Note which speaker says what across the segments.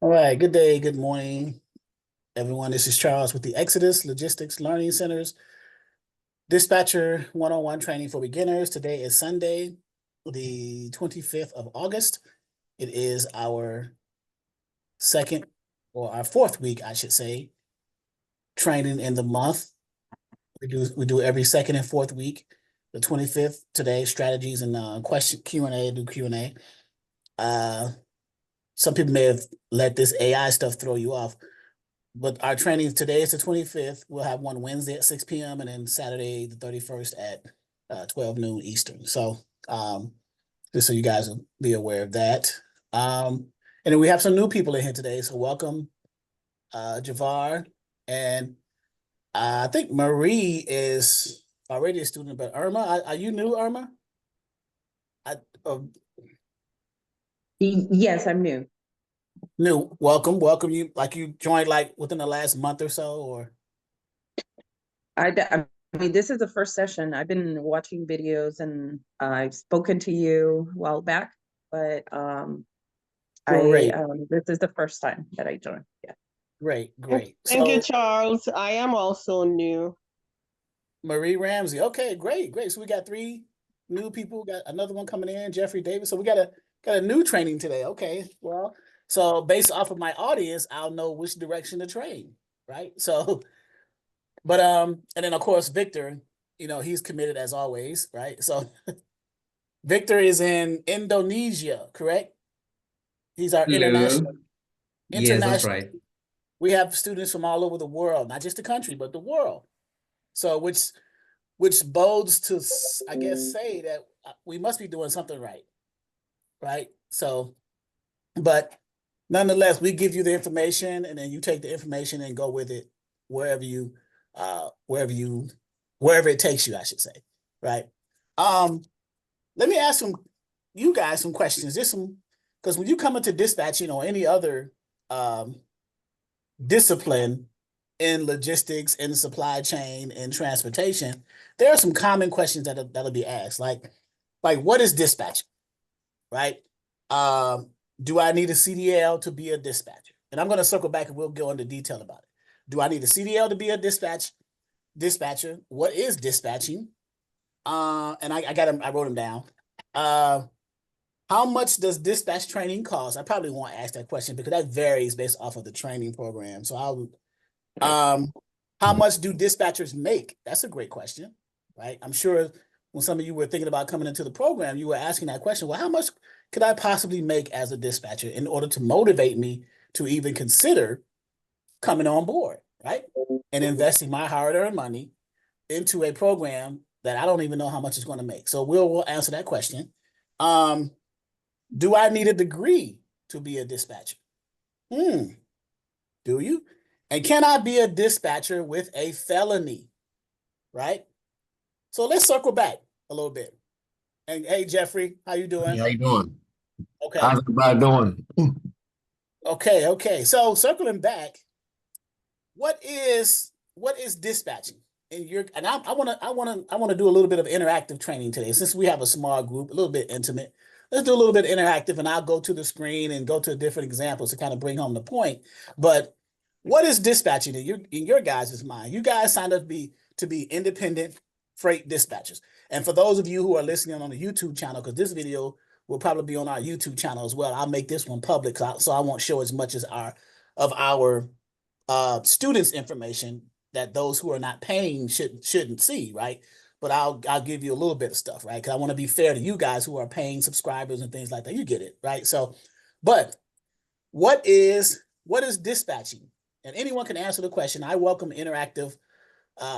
Speaker 1: All right, good day, good morning, everyone. This is Charles with the Exodus Logistics Learning Centers Dispatcher One-on-One Training for Beginners. Today is Sunday, the 25th of August. It is our second or our fourth week, I should say, training in the month. We do every second and fourth week. The 25th today, strategies and question Q&A, do Q&A. Some people may have let this AI stuff throw you off. But our training today is the 25th. We'll have one Wednesday at 6 p.m. and then Saturday the 31st at 12 noon Eastern. So just so you guys will be aware of that. And then we have some new people in here today. So welcome, Javar. And I think Marie is already a student, but Irma, are you new, Irma? Uh,
Speaker 2: Yes, I'm new.
Speaker 1: New. Welcome. You joined like within the last month or so, or?
Speaker 2: I mean, this is the first session. I've been watching videos and I've spoken to you a while back, but
Speaker 1: Great.
Speaker 2: this is the first time that I joined. Yeah.
Speaker 1: Great.
Speaker 3: Thank you,
Speaker 1: So
Speaker 3: Charles. I am also new.
Speaker 1: Marie Ramsey. Okay, great. So we got three new people. Got another one coming in, Jeffrey Davis. So we got a new training today. Okay, well, so based off of my audience, I'll know which direction to train, right? So, but and then of course Victor, he's committed as always, right? So Victor is in Indonesia, correct? He's our
Speaker 4: Hello. Yes, that's
Speaker 1: international.
Speaker 4: right.
Speaker 1: We have students from all over the world, not just the country, but the world. So which bodes to, I guess, say that we must be doing something right? So, but nonetheless, we give you the information, and then you take the information and go with it wherever it takes you, I should say, right? Let me ask you guys some questions. Because when you come into dispatching or any other discipline in logistics, in supply chain, in transportation, there are some common questions that'll be asked, like what is dispatching, right? Do I need a CDL to be a dispatcher? And I'm going to circle back and we'll go into detail about it. Do I need a CDL to be a dispatcher? What is dispatching? And I wrote them down. How much does dispatch training cost? I probably won't ask that question because that varies based off of the training program. So how much do dispatchers make? That's a great question, right? I'm sure when some of you were thinking about coming into the program, you were asking that question. Well, how much could I possibly make as a dispatcher in order to motivate me to even consider coming on board, right? And investing my hard-earned money into a program that I don't even know how much it's going to make. So we'll answer that question. Do I need a degree to be a dispatcher? Do you? And can I be a dispatcher with a felony? Right? So let's circle back a little bit. And hey, Jeffrey, how you doing?
Speaker 4: Hey, how you doing?
Speaker 1: Okay.
Speaker 4: How's everybody doing?
Speaker 1: Okay. So circling back, what is dispatching? And I want to do a little bit of interactive training today. Since we have a small group, a little bit intimate. Let's do a little bit interactive, and I'll go to the screen and go to different examples to kind of bring home the point. But what is dispatching in your guys' mind? You guys signed up to be independent freight dispatchers. And for those of you who are listening on the YouTube channel, because this video will probably be on our YouTube channel as well, I'll make this one public, so I won't show as much as our students' information that those who are not paying shouldn't see, right? But I'll give you a little bit of stuff, right? Because I want to be fair to you guys who are paying subscribers and things like that. You get it, right? So, but what is dispatching? And anyone can answer the question. I welcome interactive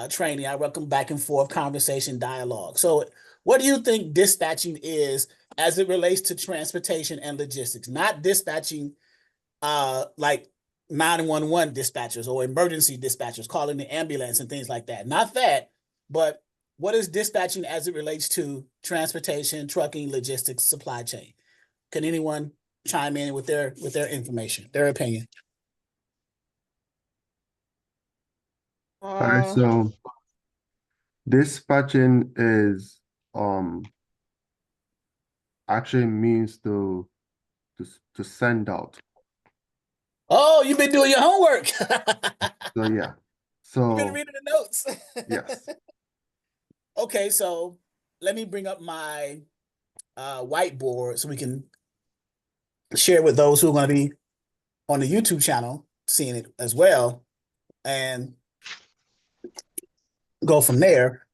Speaker 1: training. I welcome back and forth conversation, dialogue. So what do you think dispatching is as it relates to transportation and logistics? Not dispatching like 911 dispatchers or emergency dispatchers calling the ambulance and things like that. Not that, but what is dispatching as it relates to transportation, trucking, logistics, supply chain? Can anyone chime in with their information, their opinion?
Speaker 5: All right, so dispatching is actually means to send out.
Speaker 1: Oh, you've been doing your homework.
Speaker 5: So yeah.
Speaker 1: You've been
Speaker 5: So
Speaker 1: reading the notes.
Speaker 5: yes.
Speaker 1: Okay, so let me bring up my whiteboard so we can share with those who are going to be on the YouTube channel seeing it as well and go from there.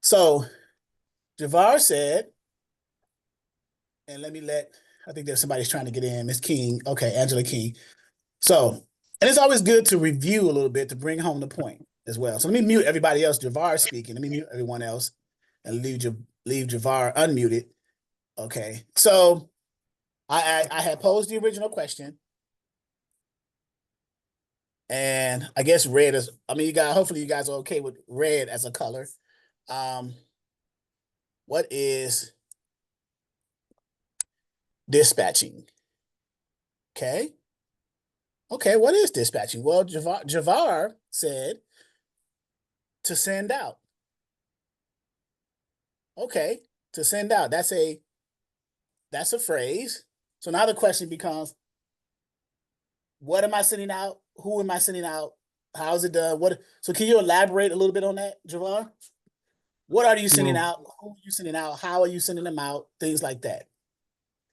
Speaker 1: So Javar said, and I think there's somebody's trying to get in, Miss King. Okay, Angela King. So, and it's always good to review a little bit to bring home the point as well. So let me mute everybody else. Javar speaking. Let me mute everyone else and leave Javar unmuted. Okay. So I had posed the original question. And I guess red is, hopefully you guys are okay with red as a color. What is dispatching? Okay. Okay, what is dispatching? Well, Javar said to send out. Okay, to send out. That's a phrase. So now the question becomes, what am I sending out? Who am I sending out? How is it done? So can you elaborate a little bit on that, Javar? What are you sending
Speaker 5: So,
Speaker 1: out? Who are you sending out? How are you sending them out? Things like that.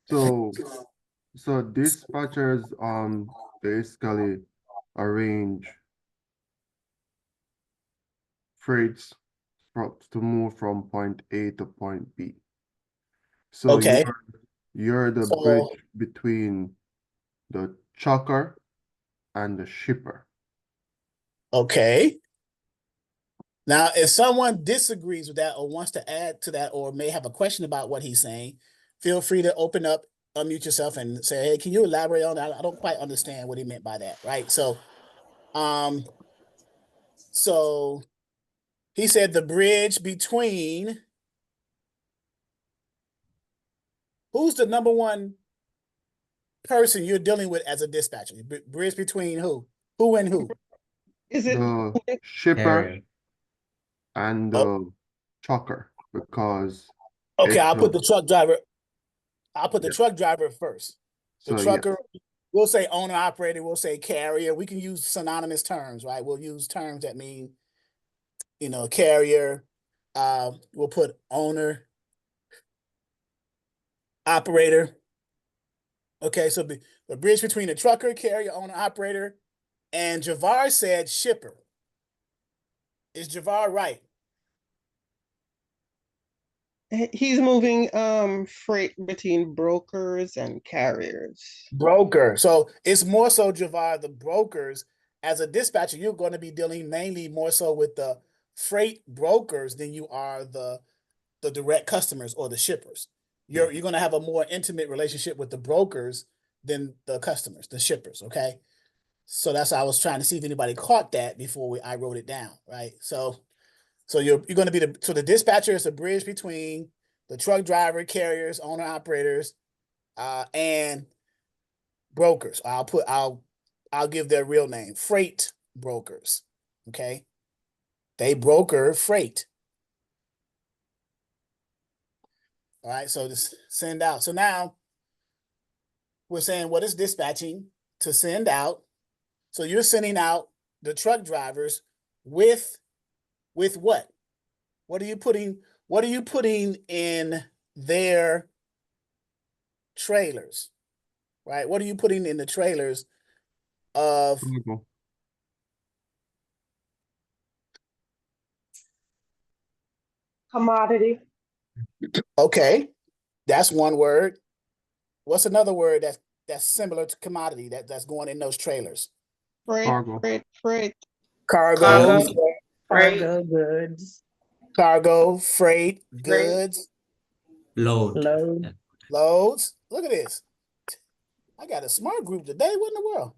Speaker 5: so dispatchers basically arrange freights to move from point A to point B. So
Speaker 1: Okay.
Speaker 5: you're the bridge
Speaker 1: So
Speaker 5: between the trucker and the shipper.
Speaker 1: okay. Now, if someone disagrees with that or wants to add to that or may have a question about what he's saying, feel free to open up, unmute yourself and say, hey, can you elaborate on that? I don't quite understand what he meant by that, right? So he said the bridge between, who's the number one person you're dealing with as a dispatcher? Bridge between who? Who and who?
Speaker 3: Is it
Speaker 5: The shipper and
Speaker 1: Oh,
Speaker 5: the trucker, because
Speaker 1: okay,
Speaker 5: it's
Speaker 1: I'll put
Speaker 5: the
Speaker 1: the truck driver. I'll put the
Speaker 5: yeah.
Speaker 1: truck driver first. The
Speaker 5: So
Speaker 1: trucker,
Speaker 5: yes.
Speaker 1: we'll say owner operator, we'll say carrier. We can use synonymous terms, right? We'll use terms that mean, carrier. We'll put owner, operator. Okay, so the bridge between the trucker, carrier, owner, operator, and Javar said shipper. Is Javar right?
Speaker 3: he's moving freight between brokers and carriers.
Speaker 1: Broker. So it's more so, Javar, the brokers. As a dispatcher, you're going to be dealing mainly more so with the freight brokers than you are the direct customers or the shippers. You're going to have a more intimate relationship with the brokers than the customers, the shippers. Okay. So that's why I was trying to see if anybody caught that before I wrote it down. Right. So you're going to be the dispatcher is the bridge between the truck driver, carriers, owner operators, and brokers. I'll give their real name, freight brokers. Okay. They broker freight. All right. So this send out. So now we're saying what is dispatching to send out. So you're sending out the truck drivers with what? What are you putting in their trailers? Right? What are you putting in the trailers of
Speaker 3: Commodity.
Speaker 1: Okay, that's one word. What's another word that's similar to commodity that's going in those trailers?
Speaker 5: Cargo.
Speaker 3: Freight.
Speaker 1: Cargo,
Speaker 2: Cargo goods,
Speaker 1: freight, goods,
Speaker 2: load.
Speaker 1: loads. Look at this. I got a smart group today. What in the world?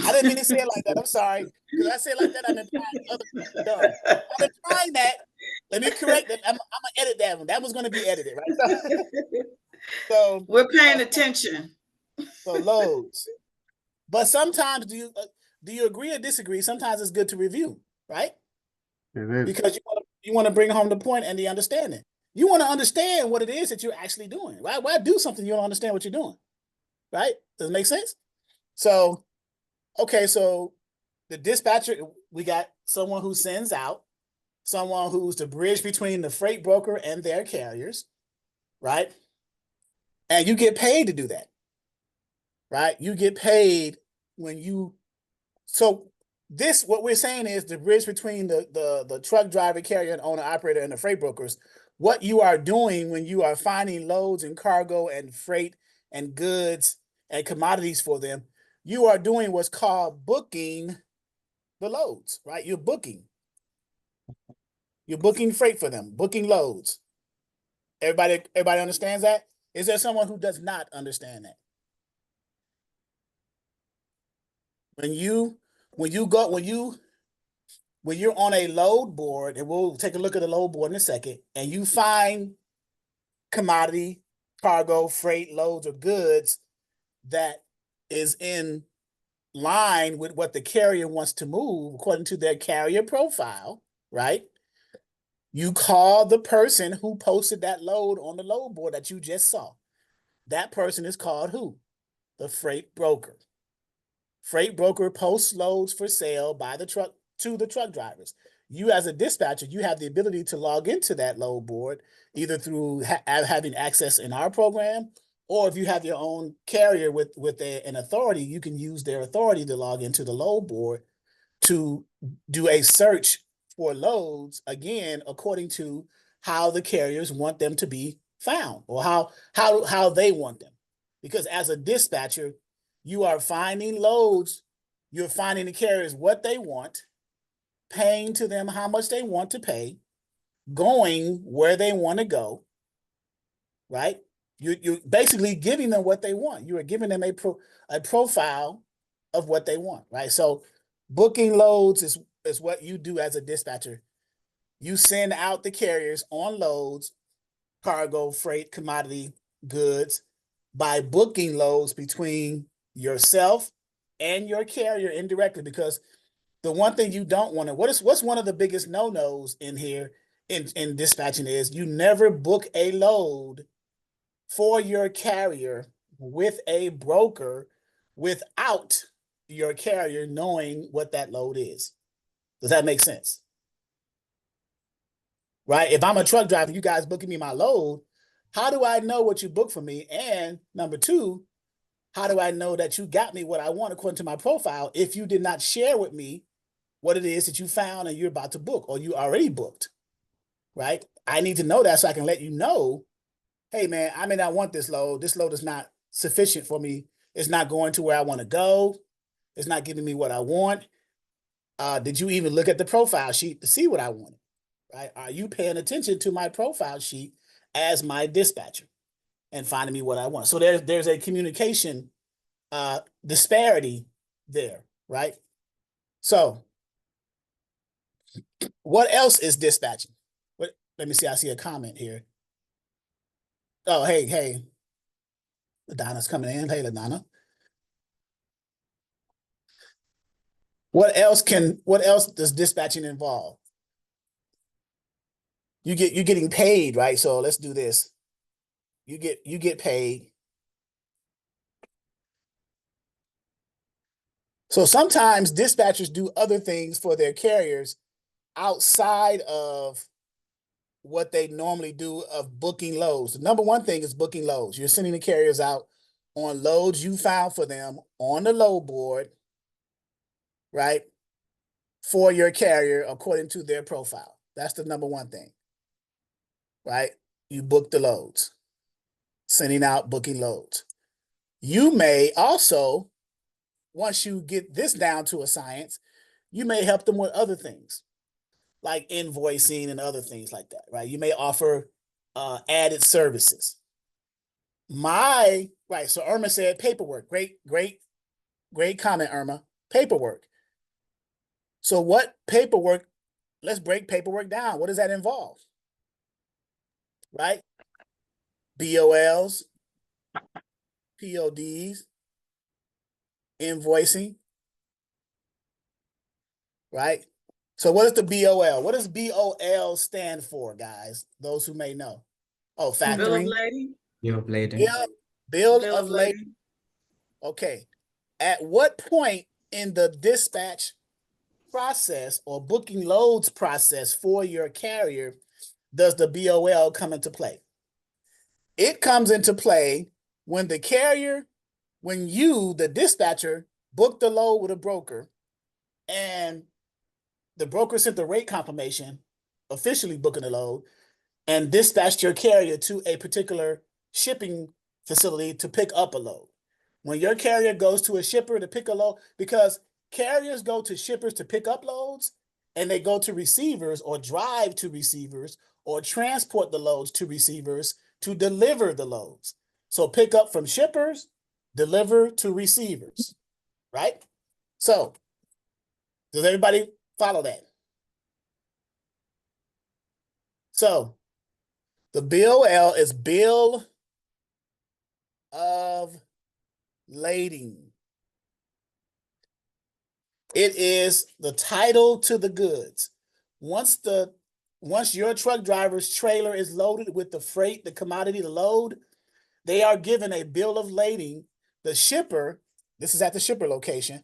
Speaker 1: I didn't mean to say it like that. I'm sorry. Because I say it like that, I'm implying other people dumb. I'm implying that. Let me correct it. I'm gonna edit that one. That was gonna be edited, right? So
Speaker 6: We're paying attention.
Speaker 1: So loads. But sometimes do you agree or disagree? Sometimes it's good to review, right?
Speaker 5: It is.
Speaker 1: Because you want to bring home the point and the understanding. You want to understand what it is that you're actually doing. Why do something you don't understand what you're doing? right? Does it make sense? So, okay, so the dispatcher, we got someone who sends out, someone who's the bridge between the freight broker and their carriers, right? And you get paid to do that, right? You get paid when you, so this, what we're saying is the bridge between the truck driver, carrier, and owner operator and the freight brokers. What you are doing when you are finding loads and cargo and freight and goods and commodities for them, you are doing what's called booking the loads, right? You're booking freight for them, booking loads. Everybody understands that? Is there someone who does not understand that? When you're on a load board, and we'll take a look at the load board in a second, and you find commodity, cargo, freight, loads, or goods that is in line with what the carrier wants to move according to their carrier profile, right? You call the person who posted that load on the load board that you just saw. That person is called who? The freight broker. Freight broker posts loads for sale by the truck to the truck drivers. You as a dispatcher, you have the ability to log into that load board, either through having access in our program, or if you have your own carrier with an authority, you can use their authority to log into the load board to do a search for loads, again, according to how the carriers want them to be found, or how they want them. Because as a dispatcher, you are finding loads, you're finding the carriers what they want, paying to them how much they want to pay, going where they want to go, right? You're basically giving them what they want. You are giving them a profile of what they want, right? So booking loads is what you do as a dispatcher. You send out the carriers on loads, cargo, freight, commodity, goods, by booking loads between yourself and your carrier indirectly. Because the one thing you don't want to, what's one of the biggest no-nos in here in dispatching is you never book a load for your carrier with a broker without your carrier knowing what that load is. Does that make sense? Right? If I'm a truck driver, you guys booking me my load, how do I know what you booked for me? And number two, how do I know that you got me what I want according to my profile if you did not share with me what it is that you found and you're about to book, or you already booked, right? I need to know that so I can let you know, hey man, I may not want this load. This load is not sufficient for me. It's not going to where I want to go. It's not giving me what I want. Did you even look at the profile sheet to see what I wanted, right? Are you paying attention to my profile sheet as my dispatcher and finding me what I want? So there's a communication disparity there, right? So what else is dispatching? Let me see. I see a comment here. Oh, hey. LaDonna's coming in. Hey, LaDonna. What else does dispatching involve? You're getting paid, right? So let's do this. You get paid. So sometimes dispatchers do other things for their carriers outside of what they normally do of booking loads. The number one thing is booking loads. You're sending the carriers out on loads you found for them on the load board, right? For your carrier according to their profile. That's the number one thing, right? You book the loads, sending out booking loads. You may also, once you get this down to a science, you may help them with other things like invoicing and other things like that, right? You may offer added services. So Irma said paperwork. Great comment, Irma. Paperwork. So what paperwork, let's break paperwork down. What does that involve? Right? BOLs, PODs, invoicing, right? So what is the BOL? What does BOL stand for, guys? Those who may know. Oh, factoring.
Speaker 2: Bill of lading.
Speaker 4: You're playing.
Speaker 1: Yeah, bill
Speaker 2: Bill
Speaker 1: of
Speaker 2: of
Speaker 1: lading.
Speaker 2: lading.
Speaker 1: Okay. At what point in the dispatch process or booking loads process for your carrier does the BOL come into play? It comes into play when the carrier, when you, the dispatcher, book the load with a broker and the broker sent the rate confirmation, officially booking the load, and dispatched your carrier to a particular shipping facility to pick up a load. When your carrier goes to a shipper to pick a load, because carriers go to shippers to pick up loads, and they go to receivers or drive to receivers or transport the loads to receivers to deliver the loads. So pick up from shippers, deliver to receivers, right? So does everybody follow that? So the BOL is bill of lading. It is the title to the goods. Once your truck driver's trailer is loaded with the freight, the commodity, the load, they are given a bill of lading. The shipper, this is at the shipper location,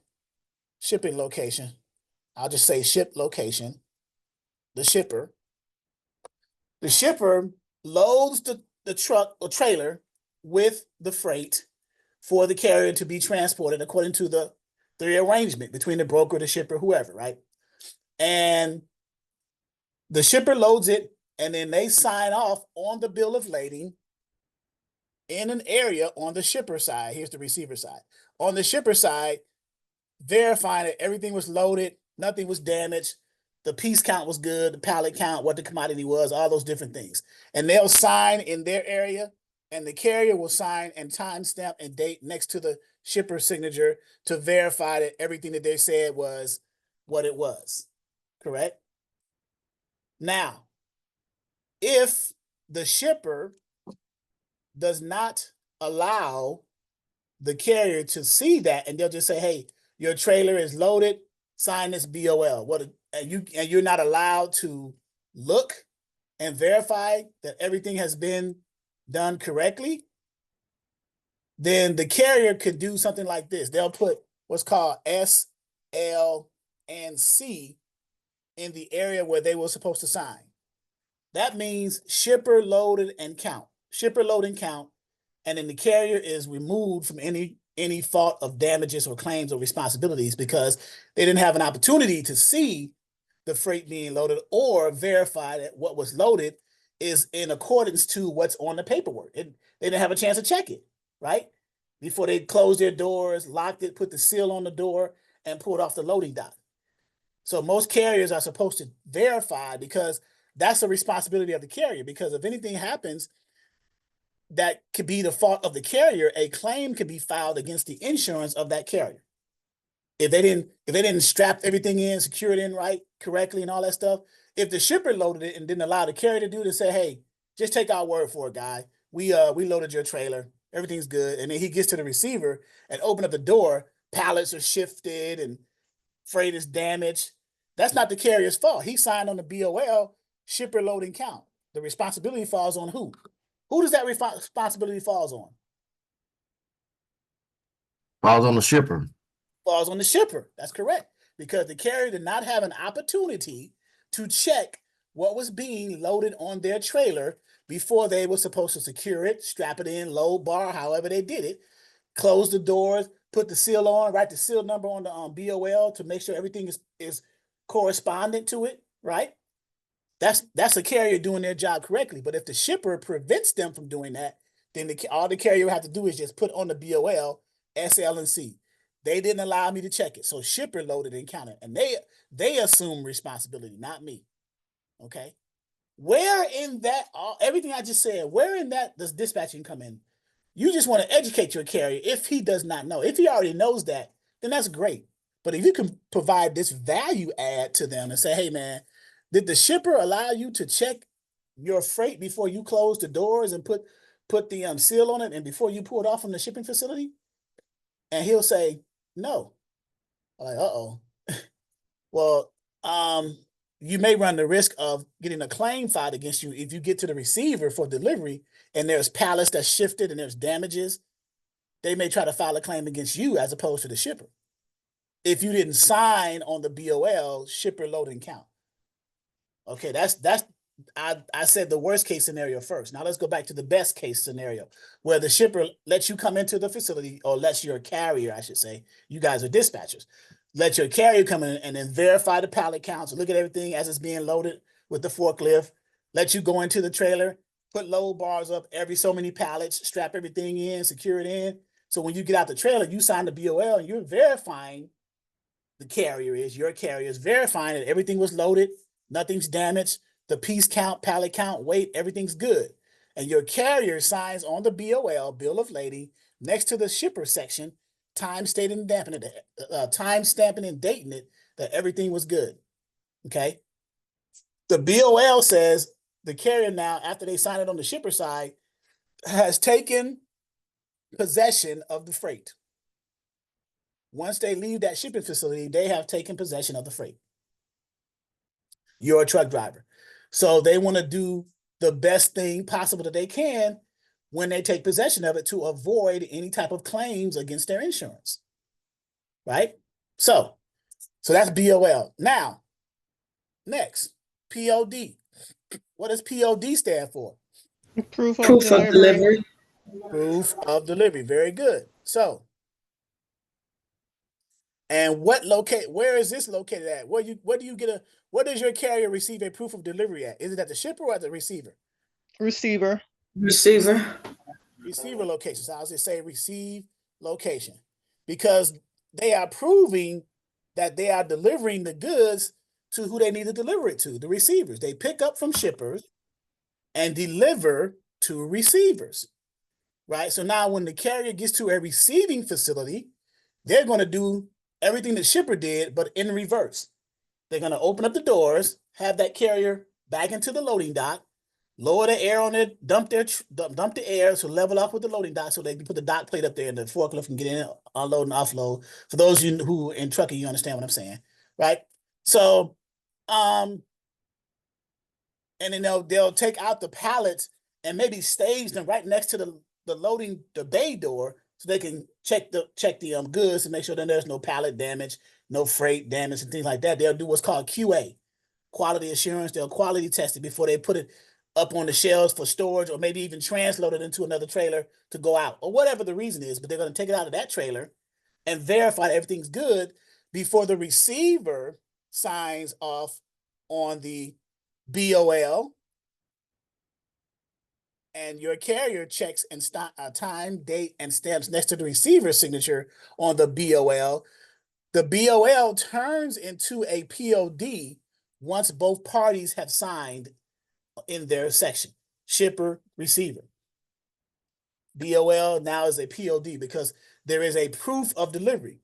Speaker 1: shipping location. I'll just say ship location. The shipper loads the truck or trailer with the freight for the carrier to be transported according to the arrangement between the broker, the shipper, whoever, right? And the shipper loads it, and then they sign off on the bill of lading in an area on the shipper side. Here's the receiver side. On the shipper side, verifying that everything was loaded, nothing was damaged, the piece count was good, the pallet count, what the commodity was, all those different things. And they'll sign in their area, and the carrier will sign and timestamp and date next to the shipper signature to verify that everything that they said was what it was. Correct? Now, if the shipper does not allow the carrier to see that, and they'll just say, hey, your trailer is loaded, sign this BOL. And you're not allowed to look and verify that everything has been done correctly, then the carrier could do something like this. They'll put what's called S, L, and C in the area where they were supposed to sign. That means shipper loaded and count. Shipper load and count, and then the carrier is removed from any fault of damages or claims or responsibilities because they didn't have an opportunity to see the freight being loaded or verify that what was loaded is in accordance to what's on the paperwork. They didn't have a chance to check it, right? Before they closed their doors, locked it, put the seal on the door, and pulled off the loading dock. So most carriers are supposed to verify because that's the responsibility of the carrier. Because if anything happens that could be the fault of the carrier, a claim could be filed against the insurance of that carrier. If they didn't strap everything in, secure it in right, correctly, and all that stuff. If the shipper loaded it and didn't allow the carrier to do it and say, hey, just take our word for it, guy. We loaded your trailer, everything's good. And then he gets to the receiver and open up the door, pallets are shifted and freight is damaged. That's not the carrier's fault. He signed on the BOL, shipper loading count. The responsibility falls on who? Who does that responsibility falls on?
Speaker 4: Falls on the shipper.
Speaker 1: Falls on the shipper. That's correct. Because the carrier did not have an opportunity to check what was being loaded on their trailer before they were supposed to secure it, strap it in, load bar, however they did it, close the doors, put the seal on, write the seal number on the BOL to make sure everything is correspondent to it, right? That's a carrier doing their job correctly. But if the shipper prevents them from doing that, then all the carrier will have to do is just put on the BOL, SL, and C. They didn't allow me to check it. So shipper loaded and counted. And they assume responsibility, not me. Okay. Where in that, everything I just said, where in that does dispatching come in? You just want to educate your carrier if he does not know. If he already knows that, then that's great. But if you can provide this value add to them and say, hey, man, did the shipper allow you to check your freight before you closed the doors and put the seal on it and before you pulled off from the shipping facility? And he'll say, no. I'm like, uh-oh. Well, you may run the risk of getting a claim filed against you if you get to the receiver for delivery and there's pallets that's shifted and there's damages. they may try to file a claim against you as opposed to the shipper. If you didn't sign on the BOL, shipper loading count. Okay, I said the worst case scenario first. Now let's go back to the best case scenario where the shipper lets you come into the facility, or lets your carrier, I should say, you guys are dispatchers, let your carrier come in and then verify the pallet counts, look at everything as it's being loaded with the forklift, let you go into the trailer, put load bars up every so many pallets, strap everything in, secure it in. So when you get out the trailer, you sign the BOL and you're verifying, your carrier is verifying that everything was loaded, nothing's damaged, the piece count, pallet count, weight, everything's good. And your carrier signs on the BOL, bill of lading, next to the shipper section, time stamping and dating it that everything was good. Okay. The BOL says the carrier now, after they sign it on the shipper side, has taken possession of the freight. Once they leave that shipping facility, they have taken possession of the freight. You're a truck driver. So they want to do the best thing possible that they can when they take possession of it to avoid any type of claims against their insurance. Right? So that's BOL. Now, next, POD. What does POD stand for?
Speaker 3: Proof of delivery.
Speaker 1: Proof of delivery. Very good. So, and where is this located at? Where does your carrier receive a proof of delivery at? Is it at the shipper or at the receiver?
Speaker 3: Receiver.
Speaker 1: Receiver location. So I'll just say receive location, because they are proving that they are delivering the goods to who they need to deliver it to, the receivers. They pick up from shippers and deliver to receivers, right? So now when the carrier gets to a receiving facility, they're going to do everything the shipper did, but in reverse. They're going to open up the doors, have that carrier back into the loading dock, lower the air on it, dump the air to level off with the loading dock so they can put the dock plate up there and the forklift can get in, unload and offload. For those of you who are in trucking, you understand what I'm saying, right? So, and then they'll take out the pallets and maybe stage them right next to the bay door so they can check the goods to make sure that there's no pallet damage, no freight damage and things like that. They'll do what's called QA, quality assurance. They'll quality test it before they put it up on the shelves for storage, or maybe even transload it into another trailer to go out, or whatever the reason is. But they're going to take it out of that trailer and verify that everything's good before the receiver signs off on the BOL, and your carrier checks and time, date, and stamps next to the receiver's signature on the BOL. The BOL turns into a POD once both parties have signed in their section, shipper, receiver. BOL now is a POD because there is a proof of delivery.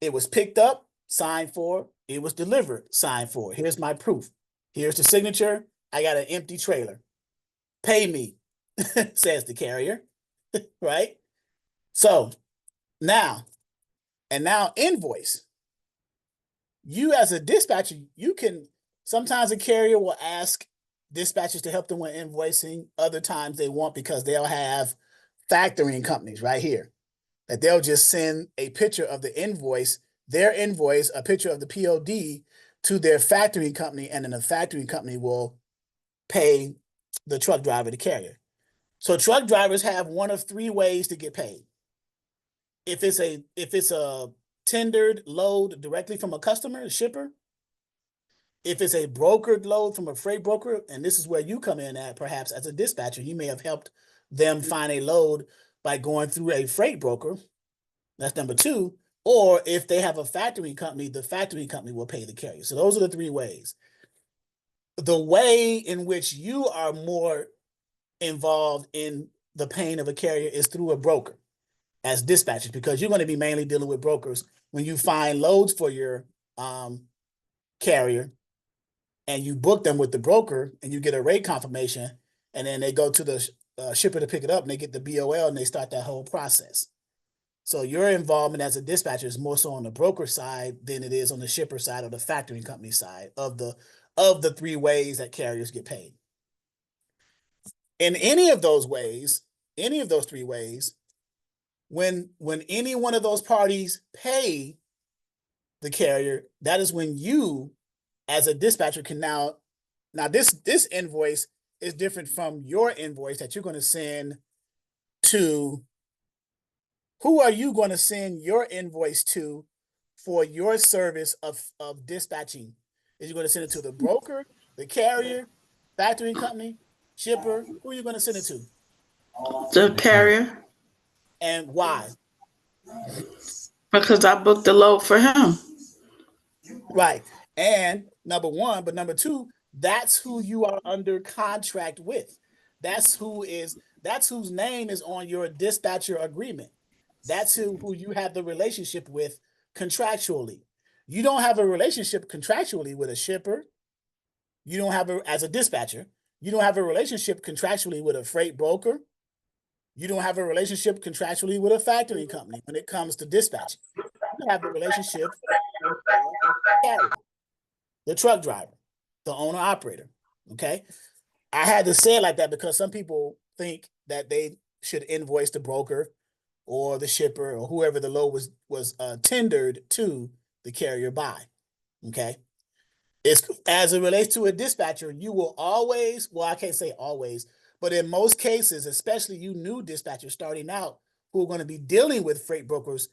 Speaker 1: It was picked up, signed for, it was delivered, signed for. Here's my proof. Here's the signature. I got an empty trailer. Pay me, says the carrier, right? So now invoice. You as a dispatcher, sometimes a carrier will ask dispatchers to help them with invoicing. Other times they won't, because they'll have factoring companies right here that they'll just send a picture of the invoice, a picture of the POD to their factoring company, and then the factoring company will pay the truck driver, the carrier. So truck drivers have one of three ways to get paid. If it's a tendered load directly from a customer, a shipper, if it's a brokered load from a freight broker, and this is where you come in at, perhaps as a dispatcher, you may have helped them find a load by going through a freight broker. That's number two. Or if they have a factoring company, the factoring company will pay the carrier. So those are the three ways. The way in which you are more involved in the paying of a carrier is through a broker as dispatchers, because you're going to be mainly dealing with brokers when you find loads for your carrier and you book them with the broker and you get a rate confirmation, and then they go to the shipper to pick it up and they get the BOL and they start that whole process. So your involvement as a dispatcher is more so on the broker side than it is on the shipper side or the factoring company side of the three ways that carriers get paid. In any of those three ways, When any one of those parties pay the carrier, that is when you, as a dispatcher, can now this invoice is different from your invoice that you're going to send to. Who are you going to send your invoice to for your service of dispatching? Is you going to send it to the broker, the carrier, factoring company, shipper? Who are you going to send it to?
Speaker 6: The carrier,
Speaker 1: And why?
Speaker 6: because I booked the load for him.
Speaker 1: Right. And number one, but number two, that's who you are under contract with. That's whose name is on your dispatcher agreement. That's who you have the relationship with contractually. You don't have a relationship contractually with a shipper. You don't have as a dispatcher, you don't have a relationship contractually with a freight broker. You don't have a relationship contractually with a factoring company when it comes to dispatching. You have the relationship with the carrier, the truck driver, the owner operator. Okay. I had to say it like that because some people think that they should invoice the broker or the shipper or whoever the load was tendered to the carrier by. Okay. It's as it relates to a dispatcher, you will always, well, I can't say always, but in most cases, especially you new dispatchers starting out who are going to be dealing with freight brokers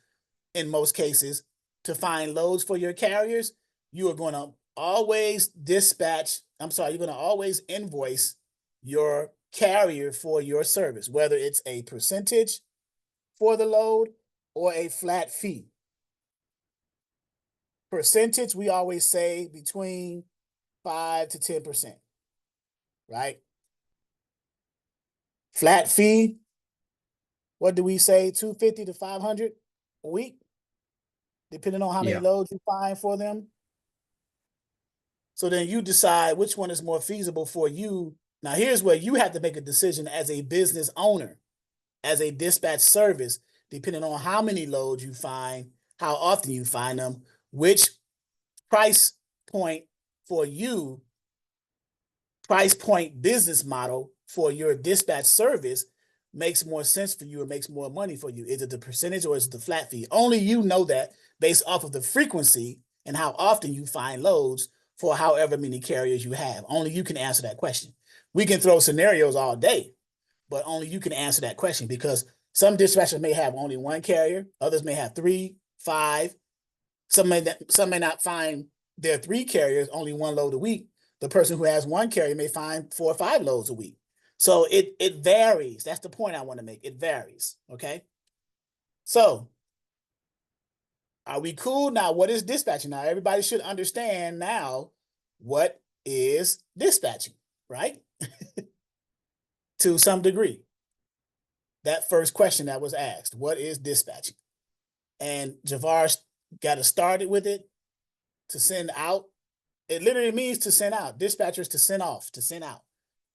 Speaker 1: in most cases to find loads for your carriers, you are going to always you're going to always invoice your carrier for your service, whether it's a percentage for the load or a flat fee. Percentage, we always say between 5 to 10%, right? Flat fee, what do we say? 250 to 500 a week, depending on how many loads you find for them. So then you decide which one is more feasible for you. Now, here's where you have to make a decision as a business owner, as a dispatch service, depending on how many loads you find, how often you find them, which price point for you, price point business model for your dispatch service makes more sense for you or makes more money for you. Is it the percentage or is it the flat fee? Only you know that based off of the frequency and how often you find loads for however many carriers you have. Only you can answer that question. We can throw scenarios all day, but only you can answer that question because some dispatchers may have only one carrier, others may have 3, 5. Some may not find their 3 carriers only one load a week. The person who has one carrier may find 4 or 5 loads a week. So it varies. That's the point I want to make. It varies. Okay. So are we cool now? What is dispatching? Now everybody should understand now what is dispatching, right? To some degree. That first question that was asked, what is dispatching? And Javar got us started with it to send out. It literally means to send out. Dispatchers to send off, to send out.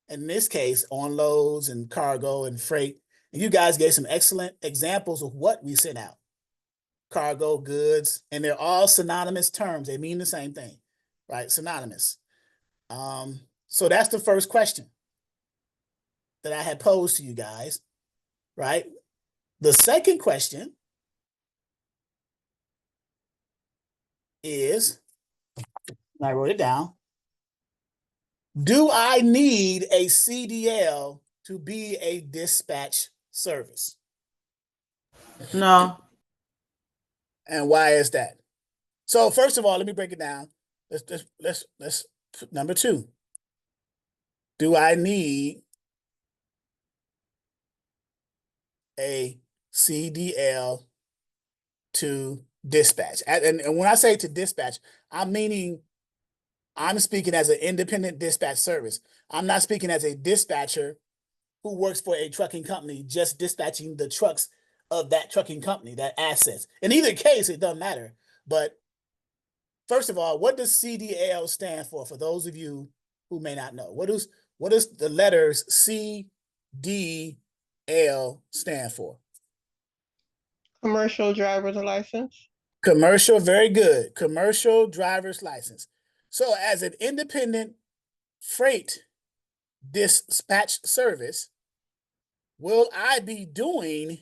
Speaker 1: In this case, on loads and cargo and freight. And you guys gave some excellent examples of what we send out. Cargo, goods, and they're all synonymous terms. They mean the same thing, right? Synonymous. So that's the first question that I had posed to you guys, right? The second question is, and I wrote it down, do I need a CDL to be a dispatch service?
Speaker 6: No.
Speaker 1: And why is that? So first of all, let me break it down. Let's number 2. Do I need a CDL to dispatch? And when I say to dispatch, I'm speaking as an independent dispatch service. I'm not speaking as a dispatcher who works for a trucking company, just dispatching the trucks of that trucking company, that assets. In either case, it doesn't matter. But first of all, what does CDL stand for those of you who may not know? What does the letters CDL stand for?
Speaker 3: Commercial driver's license.
Speaker 1: Commercial, very good. Commercial driver's license. So as an independent freight dispatch service, will I be doing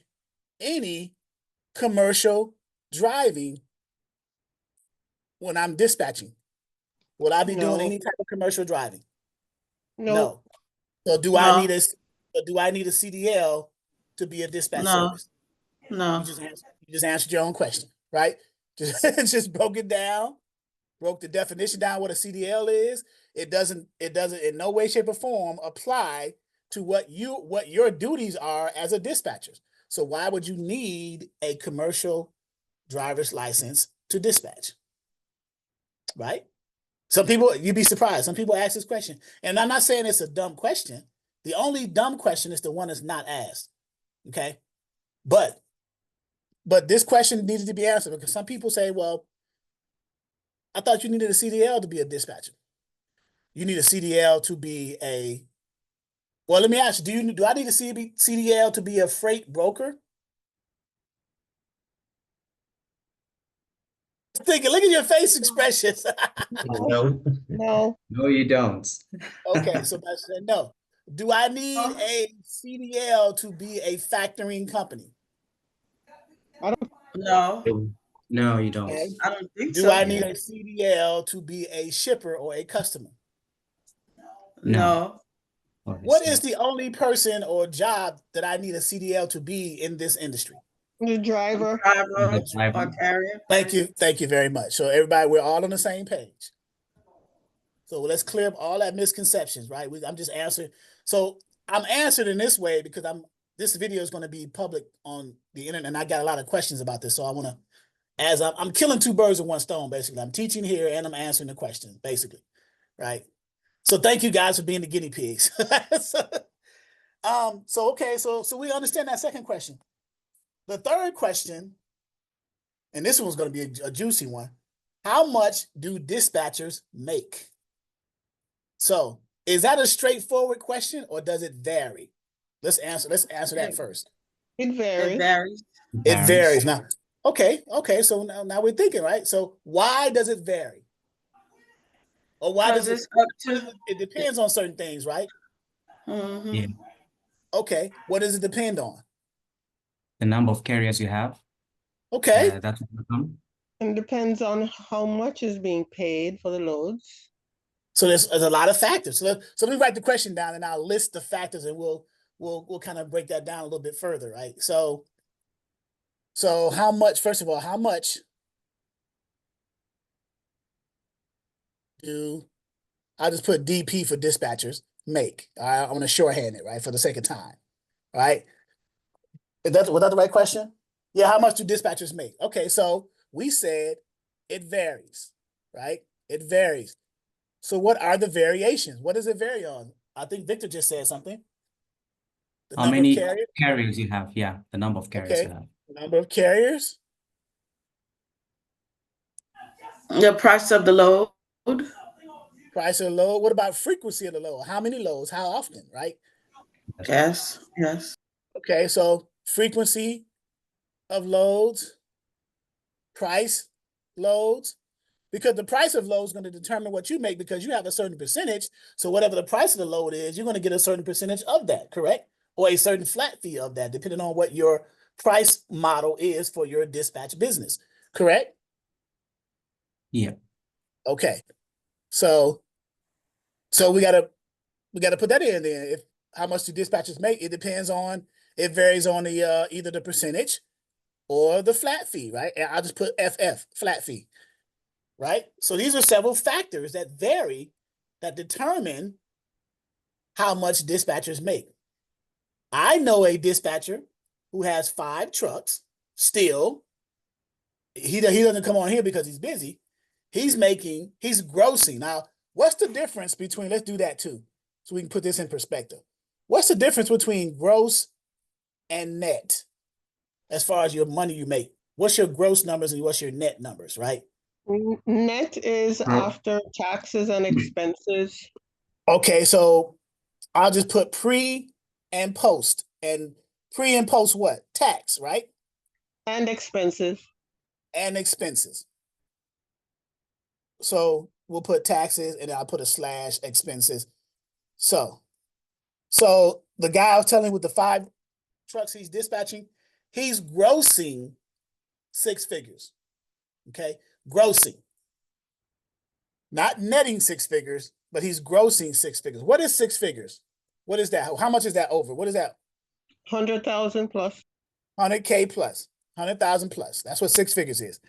Speaker 1: any commercial driving when I'm dispatching? Will I be doing
Speaker 3: No.
Speaker 1: any type of commercial driving?
Speaker 3: No,
Speaker 1: No. So do
Speaker 6: No.
Speaker 1: I need a CDL to be a dispatch
Speaker 6: No.
Speaker 1: service?
Speaker 6: No.
Speaker 1: You just answered your own question, right? Just broke it down, broke the definition down what a CDL is. It doesn't in no way, shape, or form apply to what your duties are as a dispatcher. So why would you need a commercial driver's license to dispatch? Right? Some people, you'd be surprised. Some people ask this question. And I'm not saying it's a dumb question. The only dumb question is the one that's not asked. Okay. But this question needed to be answered because some people say, well, I thought you needed a CDL to be a dispatcher. You need a CDL to be well, let me ask you, do I need a CDL to be a freight broker? Thinking, look at your face expressions.
Speaker 7: No,
Speaker 3: no,
Speaker 7: no, you don't.
Speaker 1: Okay, so I said no. Do I need a CDL to be a factoring company?
Speaker 6: No.
Speaker 7: No, you don't.
Speaker 1: Okay.
Speaker 6: I don't think
Speaker 1: Do
Speaker 6: so.
Speaker 1: I need a CDL to be a shipper or a customer?
Speaker 6: No.
Speaker 1: What is the only person or job that I need a CDL to be in this industry?
Speaker 3: the driver.
Speaker 6: Driver
Speaker 7: driver.
Speaker 6: or carrier.
Speaker 1: Thank you very much. So everybody, we're all on the same page. So let's clear up all that misconceptions, right? I'm just answering. So I'm answered in this way because this video is going to be public on the internet, and I got a lot of questions about this. So I want to, as I'm killing two birds with one stone, basically. I'm teaching here and I'm answering the question, basically, right? So thank you guys for being the guinea pigs. Okay, so we understand that second question. The third question, and this one's going to be a juicy one. How much do dispatchers make? So is that a straightforward question or does it vary? Let's answer that first.
Speaker 3: It
Speaker 6: It
Speaker 3: varies.
Speaker 6: varies.
Speaker 1: It varies. Now, okay. So now we're thinking, right? So why does it vary? Or why does
Speaker 6: Because it's up to.
Speaker 1: it depends on certain things, right?
Speaker 6: Mhm.
Speaker 7: Yeah.
Speaker 1: Okay. What does it depend on?
Speaker 7: The number of carriers you have.
Speaker 1: Okay.
Speaker 7: That's what will come.
Speaker 3: And depends on how much is being paid for the loads.
Speaker 1: So there's a lot of factors. So let me write the question down and I'll list the factors and we'll kind of break that down a little bit further, right? So how much, first of all, how much I'll just put DP for dispatchers make? I want to shorthand it, right? For the sake of time, right? Was that the right question? Yeah, how much do dispatchers make? Okay, so we said it varies, right? It varies. So what are the variations? What does it vary on? I think Victor just said something. The
Speaker 7: How
Speaker 1: number
Speaker 7: many
Speaker 1: of carriers?
Speaker 7: carriers you have? Yeah, the number of carriers you
Speaker 1: Okay.
Speaker 7: have.
Speaker 1: The number of carriers.
Speaker 6: The price of the load.
Speaker 1: Price of the load. What about frequency of the load? How many loads? How often, right?
Speaker 6: Yes.
Speaker 1: Okay, so frequency of loads, price loads, because the price of load is going to determine what you make because you have a certain percentage. So whatever the price of the load is, you're going to get a certain percentage of that, correct? Or a certain flat fee of that, depending on what your price model is for your dispatch business, correct?
Speaker 7: Yeah.
Speaker 1: Okay. So we gotta put that in there. If how much do dispatchers make? It depends on, it varies on the either the percentage or the flat fee, right? And I'll just put FF, flat fee, right? So these are several factors that vary, that determine how much dispatchers make. I know a dispatcher who has 5 trucks still. He doesn't come on here because he's busy. He's grossing. Now, what's the difference between, let's do that too, so we can put this in perspective. What's the difference between gross and net as far as your money you make? What's your gross numbers and what's your net numbers, right?
Speaker 3: Net is after taxes and expenses.
Speaker 1: Okay, so I'll just put pre and post. And pre and post what? Tax, right?
Speaker 3: And expenses.
Speaker 1: And expenses. So we'll put taxes and I'll put a / expenses. So the guy I was telling you with the 5 trucks he's dispatching, he's grossing 6 figures. Okay, grossing. Not netting 6 figures, but he's grossing 6 figures. What is 6 figures? What is that? How much is that over? What is that?
Speaker 3: 100,000 plus.
Speaker 1: 100K plus, 100,000 plus. That's what 6 figures is.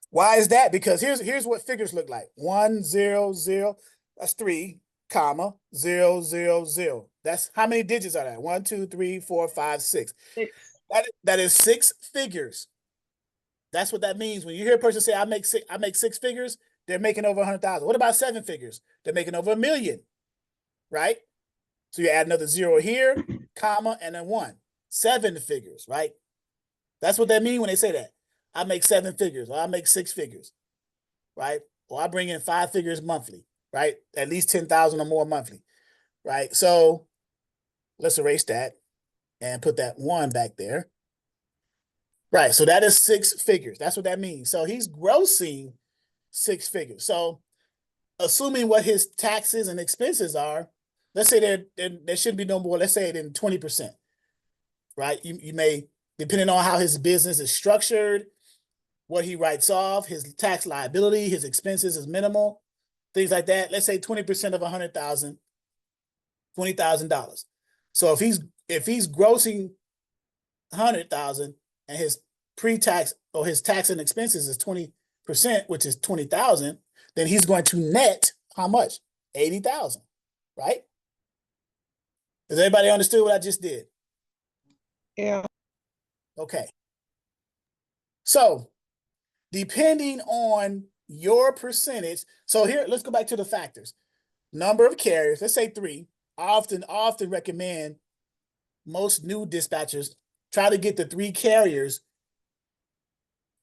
Speaker 1: Why is that? Because here's what figures look like. 1 0 0. That's 3, comma 0 0 0. That's how many digits are that? 1 2 3 4 5 6.
Speaker 3: 6.
Speaker 1: That is 6 figures. That's what that means. When you hear a person say, I make 6 figures, they're making over 100,000. What about 7 figures? They're making over $1 million, right? So you add another 0 here, comma, and then 1. 7 figures, right? That's what they mean when they say that. I make 7 figures, or I make 6 figures, right? Or I bring in 5 figures monthly, right? At least 10,000 or more monthly, right? So let's erase that and put that 1 back there. Right, so that is 6 figures. That's what that means. So he's grossing 6 figures. So assuming what his taxes and expenses are, let's say there shouldn't be no more, let's say than 20%, right? You may, depending on how his business is structured, what he writes off, his tax liability, his expenses is minimal, things like that. Let's say 20% of 100,000, $20,000. So if he's grossing 100,000 and his pre-tax or his tax and expenses is 20%, which is 20,000, then he's going to net how much? 80,000, right? Does everybody understood what I just did?
Speaker 3: Yeah.
Speaker 1: Okay. So depending on your percentage, so here, let's go back to the factors. Number of carriers, let's say 3. I often recommend most new dispatchers try to get the 3 carriers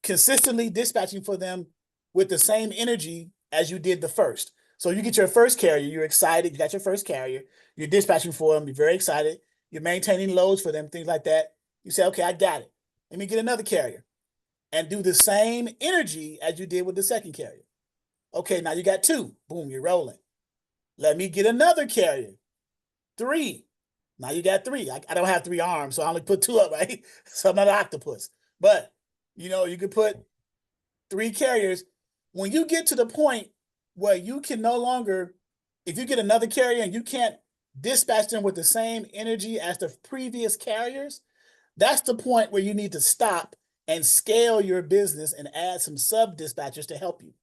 Speaker 1: consistently dispatching for them with the same energy as you did the first. So you get your first carrier, you're excited, you got your first carrier, you're dispatching for them, you're very excited, you're maintaining loads for them, things like that. You say, okay, I got it. Let me get another carrier and do the same energy as you did with the second carrier. Okay, now you got 2. Boom, you're rolling. Let me get another carrier. 3. Now you got 3. I don't have 3 arms, so I only put 2 up, right? So I'm not an octopus. But, you could put 3 carriers. When you get to the point where you can no longer, if you get another carrier and you can't dispatch them with the same energy as the previous carriers, that's the point where you need to stop and scale your business and add some sub-dispatchers to help you.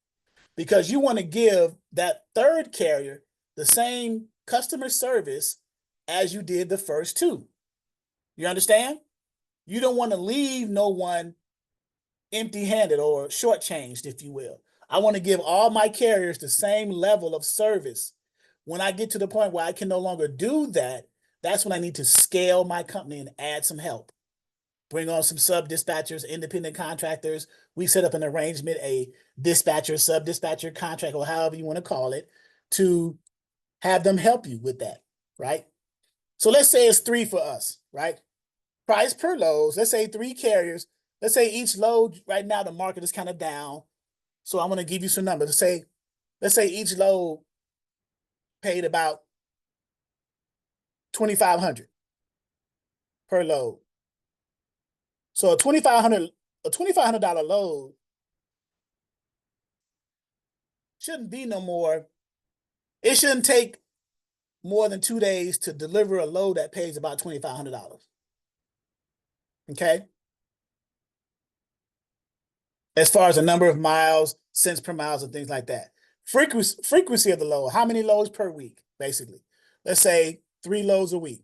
Speaker 1: Because you want to give that 3rd carrier the same customer service as you did the first 2. You understand? You don't want to leave no one empty-handed or shortchanged, if you will. I want to give all my carriers the same level of service. When I get to the point where I can no longer do that, that's when I need to scale my company and add some help. Bring on some sub-dispatchers, independent contractors. We set up an arrangement, a dispatcher, sub-dispatcher contract, or however you want to call it, to have them help you with that, right? So let's say it's 3 for us, right? Price per load, let's say 3 carriers. Let's say each load, right now the market is kind of down. So I'm going to give you some numbers. Let's say each load paid about $2,500 per load. So a $2,500 load shouldn't be no more. It shouldn't take more than 2 days to deliver a load that pays about $2,500. Okay. As far as the number of miles, cents per miles, and things like that. Frequency of the load, how many loads per week, basically. Let's say 3 loads a week.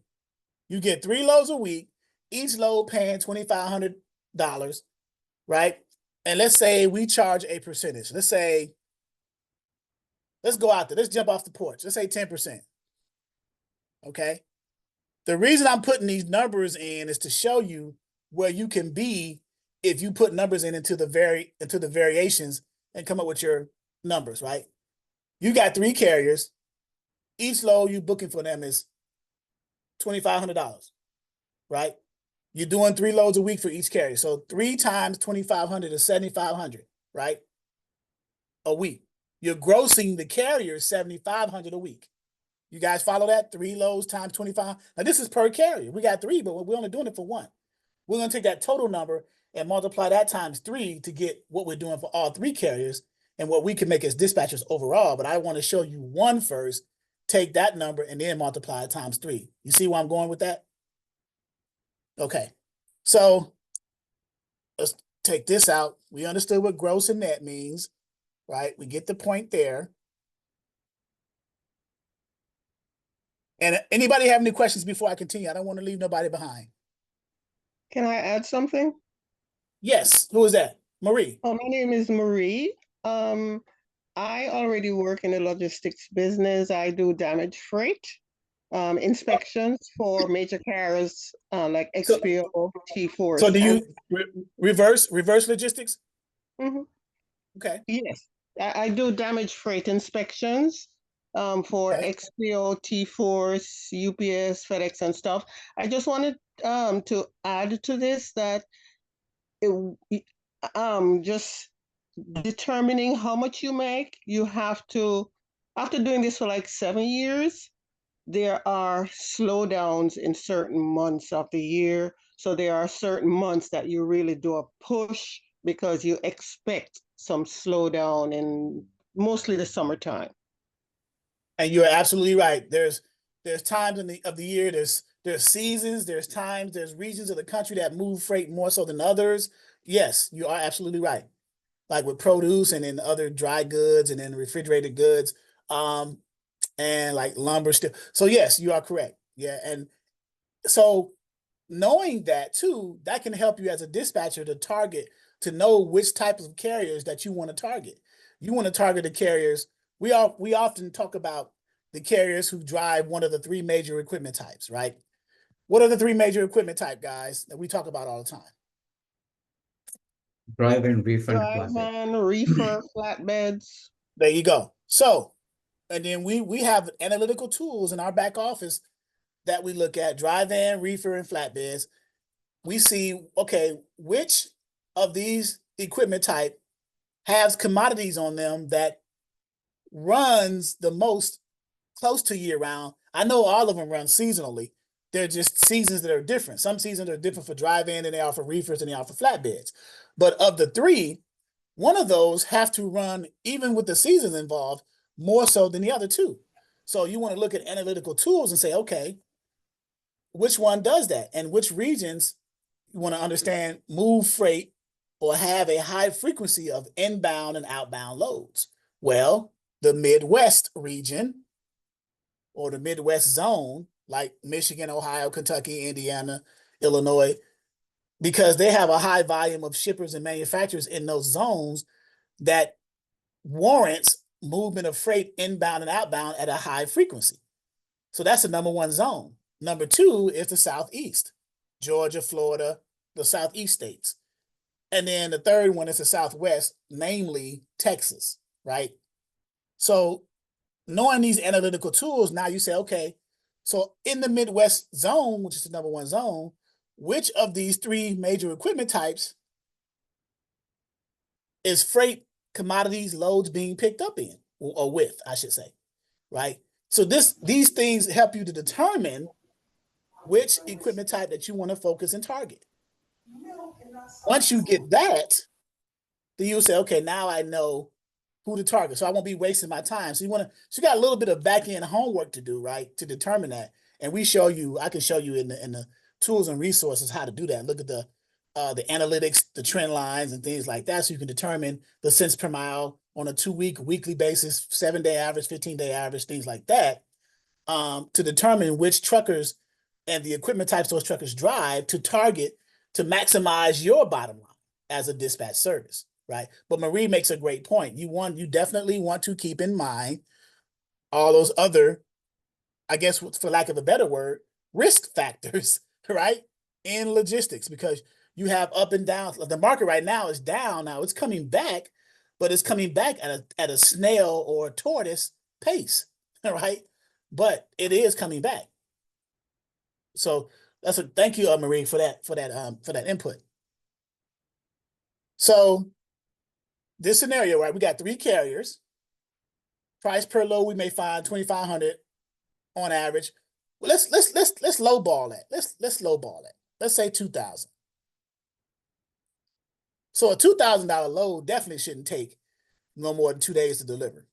Speaker 1: You get 3 loads a week, each load paying $2,500, right? And let's say we charge a percentage. Let's go out there. Let's jump off the porch. Let's say 10%. Okay. The reason I'm putting these numbers in is to show you where you can be if you put numbers into the variations and come up with your numbers, right? You got 3 carriers. Each load you booking for them is $2,500, right? You're doing 3 loads a week for each carrier. So 3 times 2,500 is 7,500, right? A week. You're grossing the carrier 7,500 a week. You guys follow that? 3 loads times 25. Now this is per carrier. We got 3, but we're only doing it for 1. We're going to take that total number and multiply that times 3 to get what we're doing for all 3 carriers and what we can make as dispatchers overall. But I want to show you one first, take that number and then multiply it times 3. You see where I'm going with that? Okay. So let's take this out. We understood what gross and net means, right? We get the point there. And anybody have any questions before I continue? I don't want to leave nobody behind.
Speaker 3: Can I add something?
Speaker 1: Yes. Who is that? Marie.
Speaker 3: Oh, my name is Marie. I already work in the logistics business. I do damage freight inspections for major carriers like XPO, T4.
Speaker 1: So do you reverse logistics?
Speaker 3: Mhm.
Speaker 1: Okay.
Speaker 3: Yes, I do damage freight inspections for
Speaker 1: Okay.
Speaker 3: XPO, T4, UPS, FedEx, and stuff. I just wanted to add to this that just determining how much you make, you have to, after doing this for like 7 years, there are slowdowns in certain months of the year. So there are certain months that you really do a push because you expect some slowdown in mostly the summertime.
Speaker 1: And you're absolutely right. There's times of the year, there's seasons, there's times, there's regions of the country that move freight more so than others. Yes, you are absolutely right. Like with produce and then other dry goods and then refrigerated goods, and like lumber still. So yes, you are correct. Yeah, and so knowing that too, that can help you as a dispatcher to know which types of carriers that you want to target. You want to target the carriers. We often talk about the carriers who drive one of the 3 major equipment types, right? What are the 3 major equipment type, guys, that we talk about all the time?
Speaker 7: Drive and refund
Speaker 3: Dry
Speaker 7: flatbed.
Speaker 3: van, reefer, flatbeds.
Speaker 1: There you go. So, and then we have analytical tools in our back office that we look at: dry van, reefer, and flatbeds. We see, okay, which of these equipment type has commodities on them that runs the most close to year round. I know all of them run seasonally. They're just seasons that are different. Some seasons are different for dry van than they are for reefers and they are for flatbeds. But of the 3, one of those have to run, even with the seasons involved, more so than the other 2. So you want to look at analytical tools and say, okay, which one does that? And which regions you want to understand move freight or have a high frequency of inbound and outbound loads? Well, the Midwest region or the Midwest zone, like Michigan, Ohio, Kentucky, Indiana, Illinois, because they have a high volume of shippers and manufacturers in those zones that warrants movement of freight inbound and outbound at a high frequency. So that's the number 1 zone. Number 2 is the Southeast, Georgia, Florida, the Southeast states. And then the third one is the Southwest, namely Texas, right? So knowing these analytical tools, now you say, okay, so in the Midwest zone, which is the number 1 zone, which of these 3 major equipment types is freight commodities loads being picked up in, or with, I should say, right? So these things help you to determine which equipment type that you want to focus and target. Once you get that, then you'll say, okay, now I know who to target, so I won't be wasting my time. So you got a little bit of back end homework to do, right, to determine that. And I can show you in the tools and resources how to do that. Look at the analytics, the trend lines, and things like that, so you can determine the cents per mile on a 2-week, weekly basis, 7-day average, 15-day average, things like that, to determine which truckers and the equipment types those truckers drive to target to maximize your bottom line as a dispatch service, right? But Marie makes a great point. You definitely want to keep in mind all those other, I guess, for lack of a better word, risk factors, right, in logistics, because you have up and down. The market right now is down. Now it's coming back, but it's coming back at a snail or a tortoise pace, right? But it is coming back. So thank you, Marie, for that input. So this scenario, right? We got 3 carriers. Price per load, we may find $2,500 on average. Well, let's lowball that. Let's lowball that. Let's say 2,000. So a $2,000 load definitely shouldn't take no more than 2 days to deliver,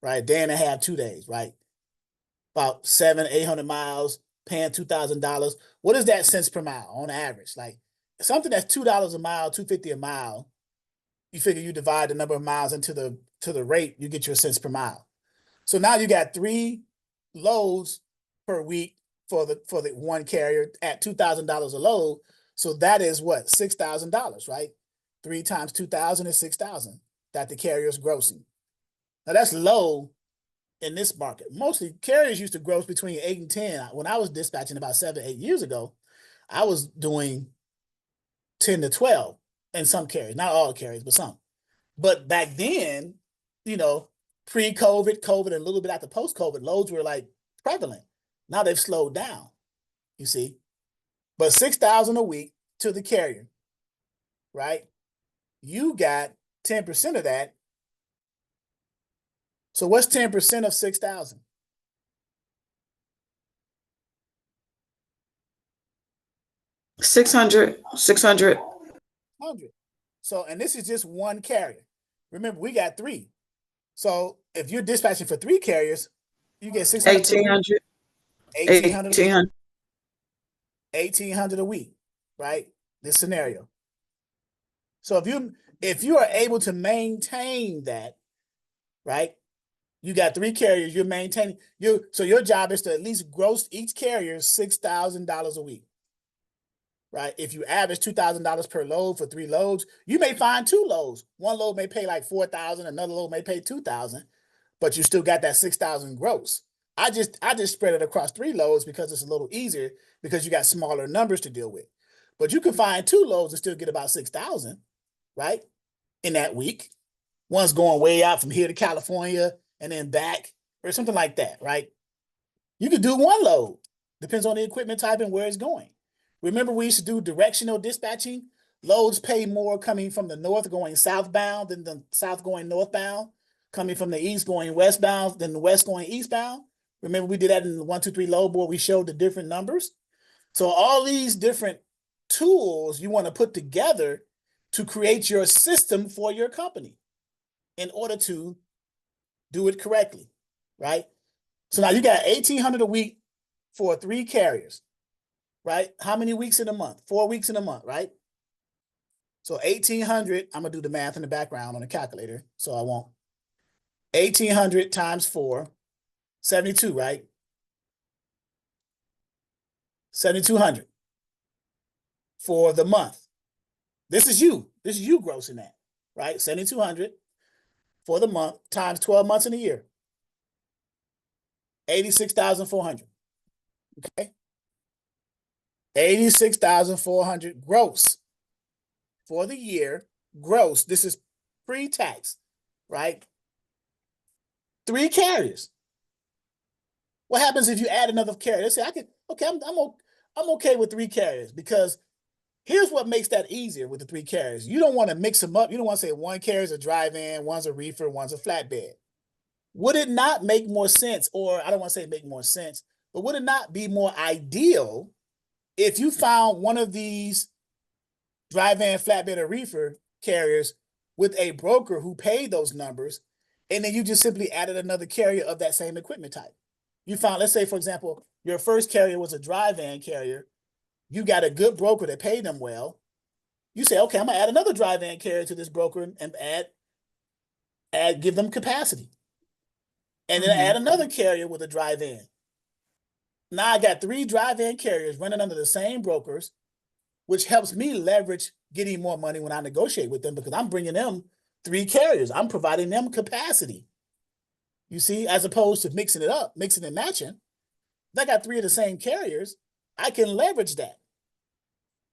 Speaker 1: right? Day and a half, 2 days, right? About 700-800 miles, paying $2,000. What is that cents per mile on average? Like something that's $2 a mile, $2.50 a mile. You figure you divide the number of miles into the rate, you get your cents per mile. So now you got 3 loads per week for the one carrier at $2,000 a load. So that is what, $6,000, right? 3 times 2,000 is 6,000 that the carrier is grossing. Now that's low in this market. Mostly carriers used to gross between 8 and 10. When I was dispatching about 7-8 years ago, I was doing 10 to 12 in some carriers, not all carriers, but some. But back then, you know, pre-COVID, COVID, and a little bit after post-COVID, loads were like prevalent. Now they've slowed down, you see. But 6,000 a week to the carrier, right? You got 10% of that. So what's 10% of 6,000?
Speaker 6: $600.
Speaker 1: 100. So, and this is just one carrier. Remember, we got 3. So if you're dispatching for 3 carriers, you get 600.
Speaker 6: 1,800.
Speaker 1: 1,800.
Speaker 6: 1,800.
Speaker 1: 1,800 a week, right? This scenario. So if you are able to maintain that, right? You got 3 carriers, you're maintaining so your job is to at least gross each carrier $6,000 a week. Right? If you average $2,000 per load for 3 loads, you may find 2 loads. One load may pay like $4,000, another load may pay $2,000, but you still got that $6,000 gross. I just spread it across 3 loads because it's a little easier because you got smaller numbers to deal with. But you can find 2 loads and still get about 6,000, right? In that week. One's going way out from here to California and then back or something like that, right? You could do 1 load. Depends on the equipment type and where it's going. Remember, we used to do directional dispatching. Loads pay more coming from the north going southbound than the south going northbound, coming from the east going westbound than the west going eastbound. Remember, we did that in the 1, 2, 3 load board. We showed the different numbers. So all these different tools you want to put together to create your system for your company in order to do it correctly, right? So now you got 1,800 a week for 3 carriers. Right? How many weeks in a month? 4 weeks in a month, right? So 1,800, I'm going to do the math in the background on a calculator, so I won't. 1,800 times 4, 72, right? 7,200 for the month. This is you grossing that, right? 7,200 for the month times 12 months in a year. 86,400, okay? 86,400 gross for the year. Gross. This is pre-tax, right? 3 carriers. What happens if you add another carrier? Let's say I'm okay with 3 carriers because here's what makes that easier with the 3 carriers. You don't want to mix them up. You don't want to say one carrier is a drive-in, one's a reefer, one's a flatbed. Would it not make more sense, or I don't want to say make more sense, but would it not be more ideal if you found one of these drive-in, flatbed, or reefer carriers with a broker who paid those numbers, and then you just simply added another carrier of that same equipment type? You found, let's say, for example, your first carrier was a drive-in carrier. You got a good broker that paid them well. You say, okay, I'm gonna add another drive-in carrier to this broker and give them capacity. And then add another carrier with a drive-in. Now I got 3 drive-in carriers running under the same brokers, which helps me leverage getting more money when I negotiate with them because I'm bringing them 3 carriers. I'm providing them capacity. You see, as opposed to mixing it up, mixing and matching. If I got 3 of the same carriers, I can leverage that.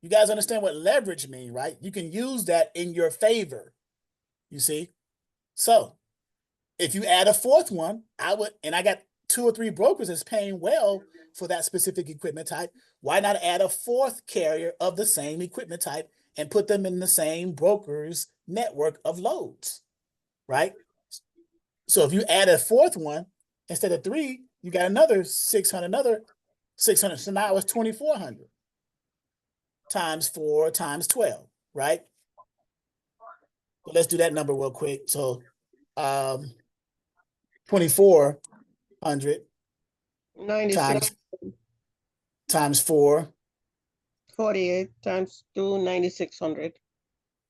Speaker 1: You guys understand what leverage means, right? You can use that in your favor, you see? So if you add a 4th one, I got 2 or 3 brokers that's paying well for that specific equipment type. Why not add a 4th carrier of the same equipment type and put them in the same broker's network of loads, right? So if you add a 4th one, instead of 3, you got another 600, another 600. So now it's 2,400 times 4 times 12, right? let's do that number real quick. So 2,400
Speaker 3: 96,
Speaker 1: times 4
Speaker 3: 48 times 2, 9,600.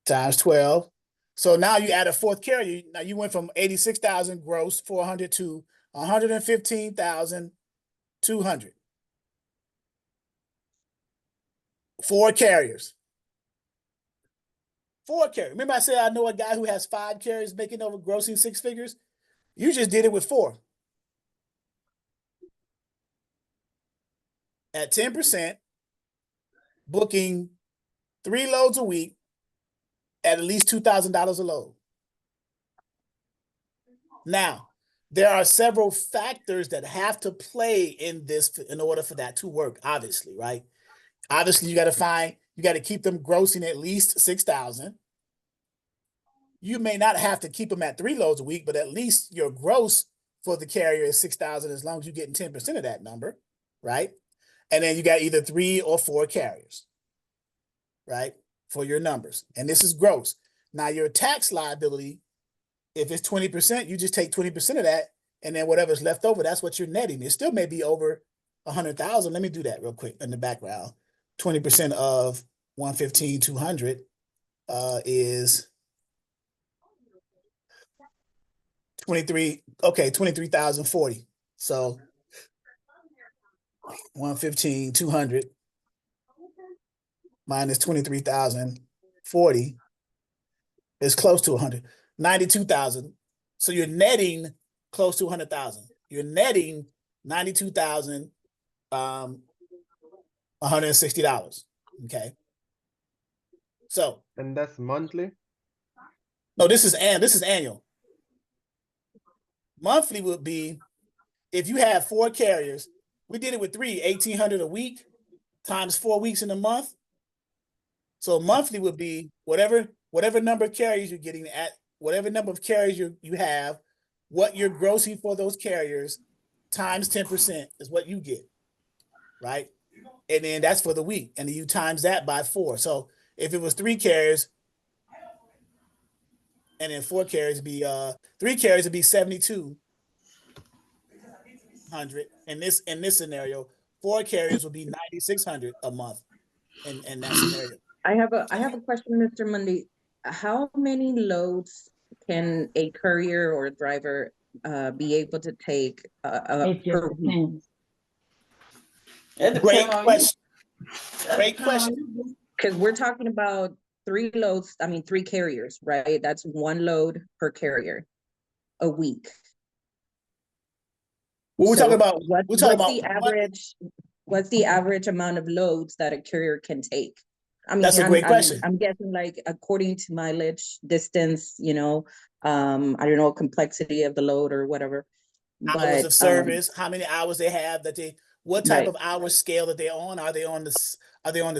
Speaker 1: times 12. So now you add a fourth carrier. Now you went from 86,000 gross 400 to 115,200. 4 carriers. 4 carriers. Remember I said I know a guy who has 5 carriers making over grossing 6 figures? You just did it with 4. At 10%, booking 3 loads a week at least $2,000 a load. Now, there are several factors that have to play in this in order for that to work, obviously, right? Obviously, you got to keep them grossing at least 6,000. You may not have to keep them at 3 loads a week, but at least your gross for the carrier is 6,000 as long as you're getting 10% of that number, right? And then you got either 3 or 4 carriers, right, for your numbers. And this is gross. Now, your tax liability, if it's 20%, you just take 20% of that, and then whatever's left over, that's what you're netting. It still may be over 100,000. Let me do that real quick in the background. 20% of 115,200 is 23,040. So 115,200 minus 23,040 is close to 100. 92,000. So you're netting close to 100,000. You're netting $92,160. Okay. So
Speaker 5: And that's monthly?
Speaker 1: no, this is annual. Monthly would be if you have 4 carriers. We did it with 3, 1,800 a week times 4 weeks in a month. So monthly would be whatever number of carriers you're getting at, whatever number of carriers you have, what you're grossing for those carriers times 10% is what you get, right? And then that's for the week, and then you times that by 4. So if it was 3 carriers, and then 4 carriers be 3 carriers would be 7,200. In this scenario, 4 carriers would be 9,600 a month in that scenario.
Speaker 2: I have a question, Mr. Mundy. How many loads can a courier or driver be able to take per week?
Speaker 1: Great question. Great question.
Speaker 2: Because we're talking about 3 loads, 3 carriers, right? That's 1 load per carrier a week.
Speaker 1: What we're talking about?
Speaker 2: What's the average amount of loads that a courier can take?
Speaker 1: That's a great question.
Speaker 2: I'm guessing like according to mileage, distance, I don't know, complexity of the load or whatever.
Speaker 1: Hours of service, how many hours they have what type of hour scale that they're on? Are they on the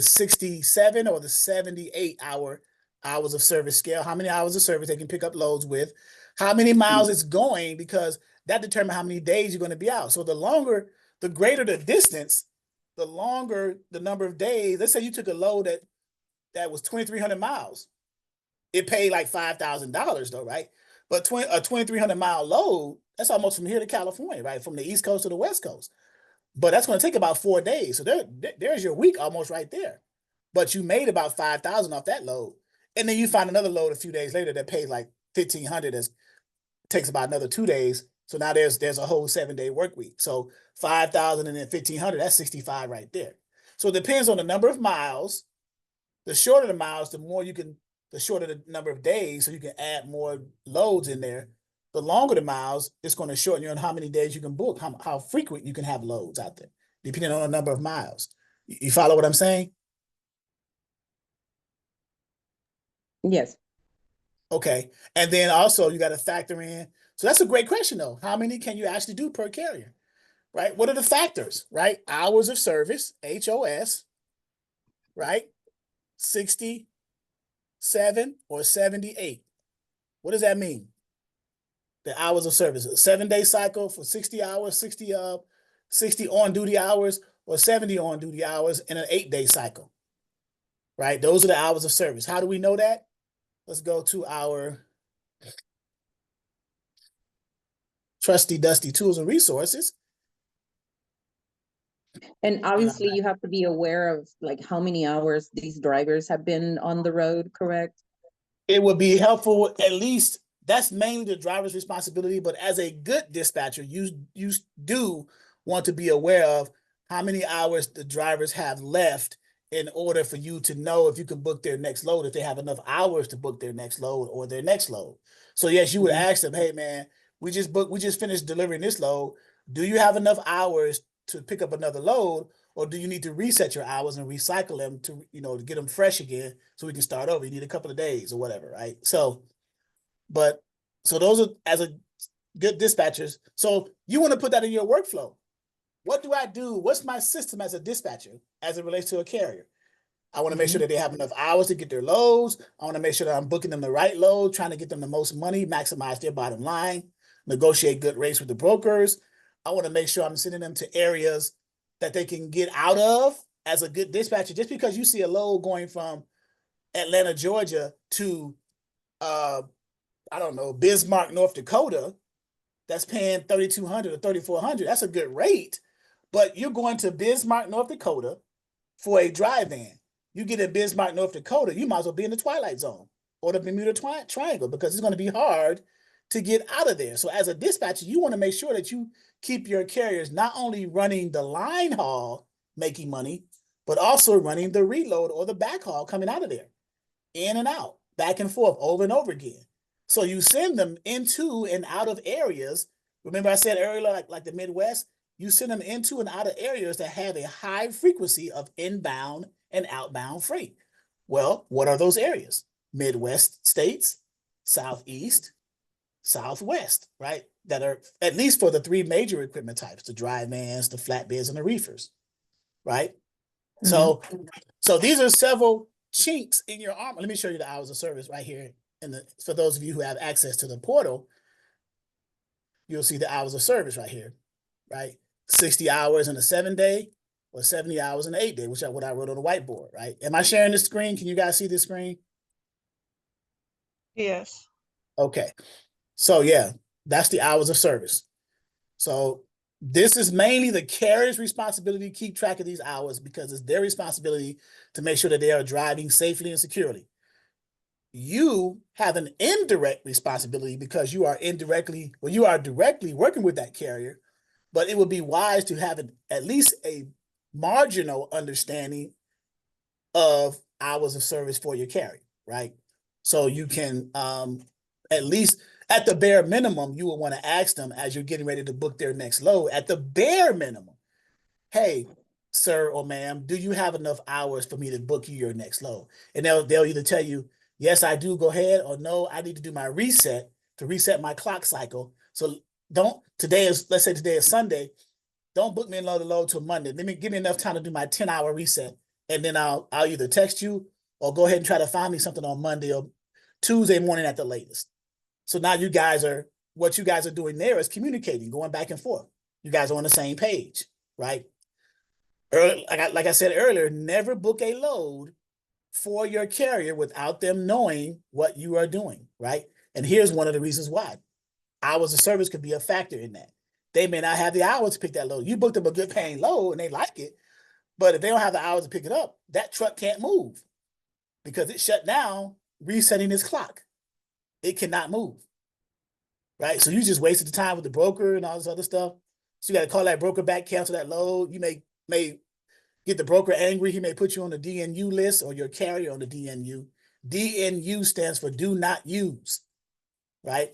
Speaker 1: 67 or the 78 hours of service scale? How many hours of service they can pick up loads with? How many miles it's going, because that determines how many days you're going to be out. So the greater the distance, the longer the number of days. Let's say you took a load that was 2,300 miles. It paid like $5,000 though, right? But a 2,300 mile load, that's almost from here to California, right? From the East Coast to the West Coast. But that's going to take about 4 days. So there's your week almost right there. But you made about 5,000 off that load. And then you find another load a few days later that pays like 1,500, that takes about another 2 days. So now there's a whole 7-day work week. So 5,000 and then 1,500, that's 65 right there. So it depends on the number of miles. The shorter the miles, the shorter the number of days, so you can add more loads in there. The longer the miles, it's going to shorten you on how many days you can book, how frequent you can have loads out there, depending on the number of miles. You follow what I'm saying?
Speaker 2: Yes.
Speaker 1: Okay. And then also you got to factor in. So that's a great question though. How many can you actually do per carrier, right? What are the factors, right? Hours of service, HOS, right? 67 or 78. What does that mean? The hours of service, a 7-day cycle for 60 hours, 60 on-duty hours, or 70 on-duty hours in an 8-day cycle, right? Those are the hours of service. How do we know that? let's go to our trusty dusty tools and resources.
Speaker 2: And obviously you have to be aware of like how many hours these drivers have been on the road, correct?
Speaker 1: It would be helpful, at least that's mainly the driver's responsibility, but as a good dispatcher, you do want to be aware of how many hours the drivers have left in order for you to know if you can book their next load, if they have enough hours to book their next load or their next load. So yes, you would ask them, hey man, we just finished delivering this load. Do you have enough hours to pick up another load, or do you need to reset your hours and recycle them to, to get them fresh again so we can start over? You need a couple of days or whatever, right? So those are, as a good dispatchers. So you want to put that in your workflow. What do I do? What's my system as a dispatcher as it relates to a carrier? I want to make sure that they have enough hours to get their loads. I want to make sure that I'm booking them the right load, trying to get them the most money, maximize their bottom line, negotiate good rates with the brokers. I want to make sure I'm sending them to areas that they can get out of as a good dispatcher. Just because you see a load going from Atlanta, Georgia to, I don't know, Bismarck, North Dakota, that's paying $3,200 or $3,400. That's a good rate. But you're going to Bismarck, North Dakota for a drive van. You get in Bismarck, North Dakota, you might as well be in the Twilight Zone or the Bermuda Triangle, because it's going to be hard to get out of there. So as a dispatcher, you want to make sure that you keep your carriers not only running the line haul, making money, but also running the reload or the backhaul coming out of there, in and out, back and forth, over and over again. So you send them into and out of areas. Remember I said earlier, like the Midwest, you send them into and out of areas that have a high frequency of inbound and outbound freight. Well, what are those areas? Midwest states, Southeast, Southwest, right? That are, at least for the three major equipment types, the dry vans, the flatbeds, and the reefers, right? So these are several chinks in your armor. Let me show you the hours of service right here. For those of you who have access to the portal, you'll see the hours of service right here, right? 60 hours in a 7-day or 70 hours in an 8-day, which is what I wrote on the whiteboard, right? Am I sharing the screen? Can you guys see this screen?
Speaker 3: Yes.
Speaker 1: Okay. So yeah, that's the hours of service. So this is mainly the carrier's responsibility to keep track of these hours, because it's their responsibility to make sure that they are driving safely and securely. You have an indirect responsibility because you are directly working with that carrier, but it would be wise to have at least a marginal understanding of hours of service for your carrier, right? So you can, at least at the bare minimum, you will want to ask them as you're getting ready to book their next load, at the bare minimum, hey, sir or ma'am, do you have enough hours for me to book you your next load? And they'll either tell you, yes, I do, go ahead, or no, I need to do my reset to reset my clock cycle. So let's say today is Sunday, don't book me another load till Monday. Give me enough time to do my 10-hour reset. And then I'll either text you or go ahead and try to find me something on Monday or Tuesday morning at the latest. So now what you guys are doing there is communicating, going back and forth. You guys are on the same page, right? Like I said earlier, never book a load for your carrier without them knowing what you are doing, right? And here's one of the reasons why. Hours of service could be a factor in that. They may not have the hours to pick that load. You booked them a good paying load and they like it, but if they don't have the hours to pick it up, that truck can't move because it shut down resetting its clock. It cannot move, right? So you just wasted the time with the broker and all this other stuff. So you got to call that broker back, cancel that load. You may get the broker angry. He may put you on the DNU list or your carrier on the DNU. DNU stands for do not use, right?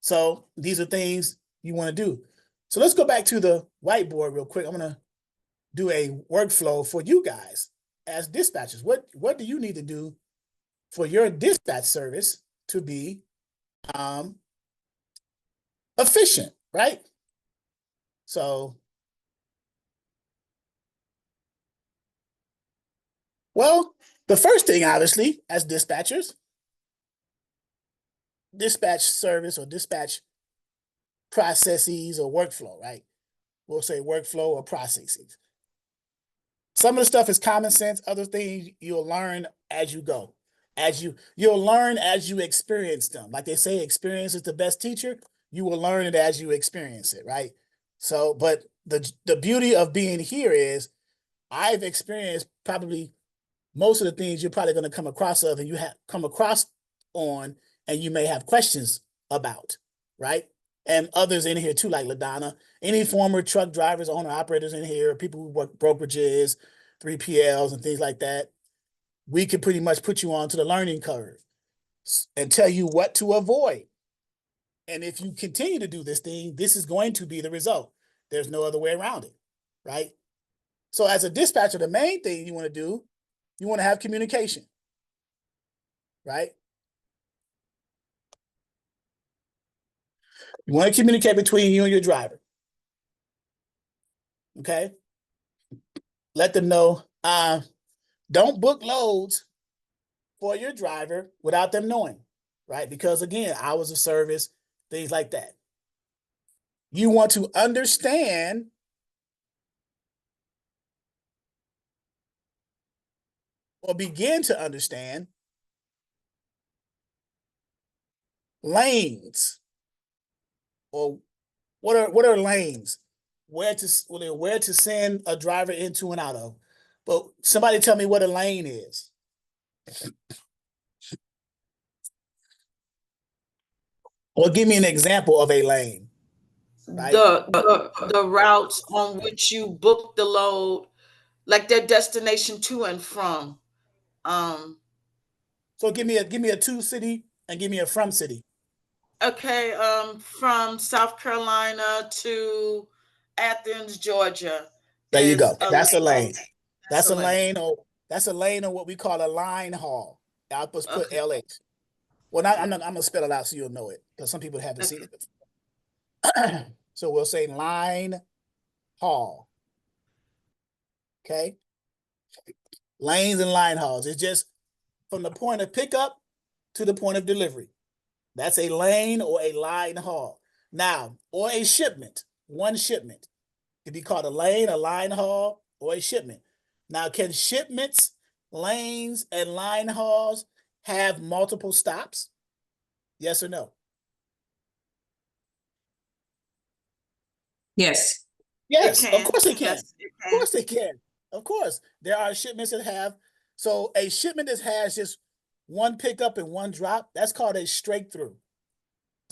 Speaker 1: So these are things you want to do. So let's go back to the whiteboard real quick. I'm going to do a workflow for you guys as dispatchers. What do you need to do for your dispatch service to be efficient, right? So, well, the first thing, obviously, as dispatchers, dispatch service or dispatch processes or workflow, right? We'll say workflow or processes. Some of the stuff is common sense. Other things you'll learn as you go. You'll learn as you experience them. Like they say, experience is the best teacher. You will learn it as you experience it, right? So, but the beauty of being here is I've experienced probably most of the things you're probably going to come across of and you have come across on and you may have questions about, right? And others in here too, like LaDonna, any former truck drivers, owner operators in here, people who work brokerages, 3PLs and things like that. We can pretty much put you onto the learning curve and tell you what to avoid. And if you continue to do this thing, this is going to be the result. There's no other way around it, right? So as a dispatcher, the main thing you want to do, you want to have communication, right? You want to communicate between you and your driver, okay? Let them know, don't book loads for your driver without them knowing, right? Because again, hours of service, things like that. You want to understand or begin to understand lanes, or what are lanes? Where to send a driver into and out of. But somebody tell me what a lane is. Or give me an example of a lane. Right?
Speaker 6: The routes on which you book the load, like their destination to and from.
Speaker 1: So give me a to city and give me a from city.
Speaker 6: Okay, from South Carolina to Athens, Georgia.
Speaker 1: There you go. That's a lane. That's a lane, or what we call a line haul. I'll just put LH. Well, I'm gonna spell it out so you'll know it, because some people haven't seen it before. So we'll say line haul. Okay. Lanes and line hauls. It's just from the point of pickup to the point of delivery. That's a lane or a line haul. Now, or a shipment, one shipment. It could be called a lane, a line haul, or a shipment. Now, can shipments, lanes, and line hauls have multiple stops? Yes or no?
Speaker 2: Yes.
Speaker 1: Yes, of course they can.
Speaker 6: Yes,
Speaker 1: Of course they can. Of course. There are shipments that have, so a shipment that has just one pickup and one drop, that's called a straight through.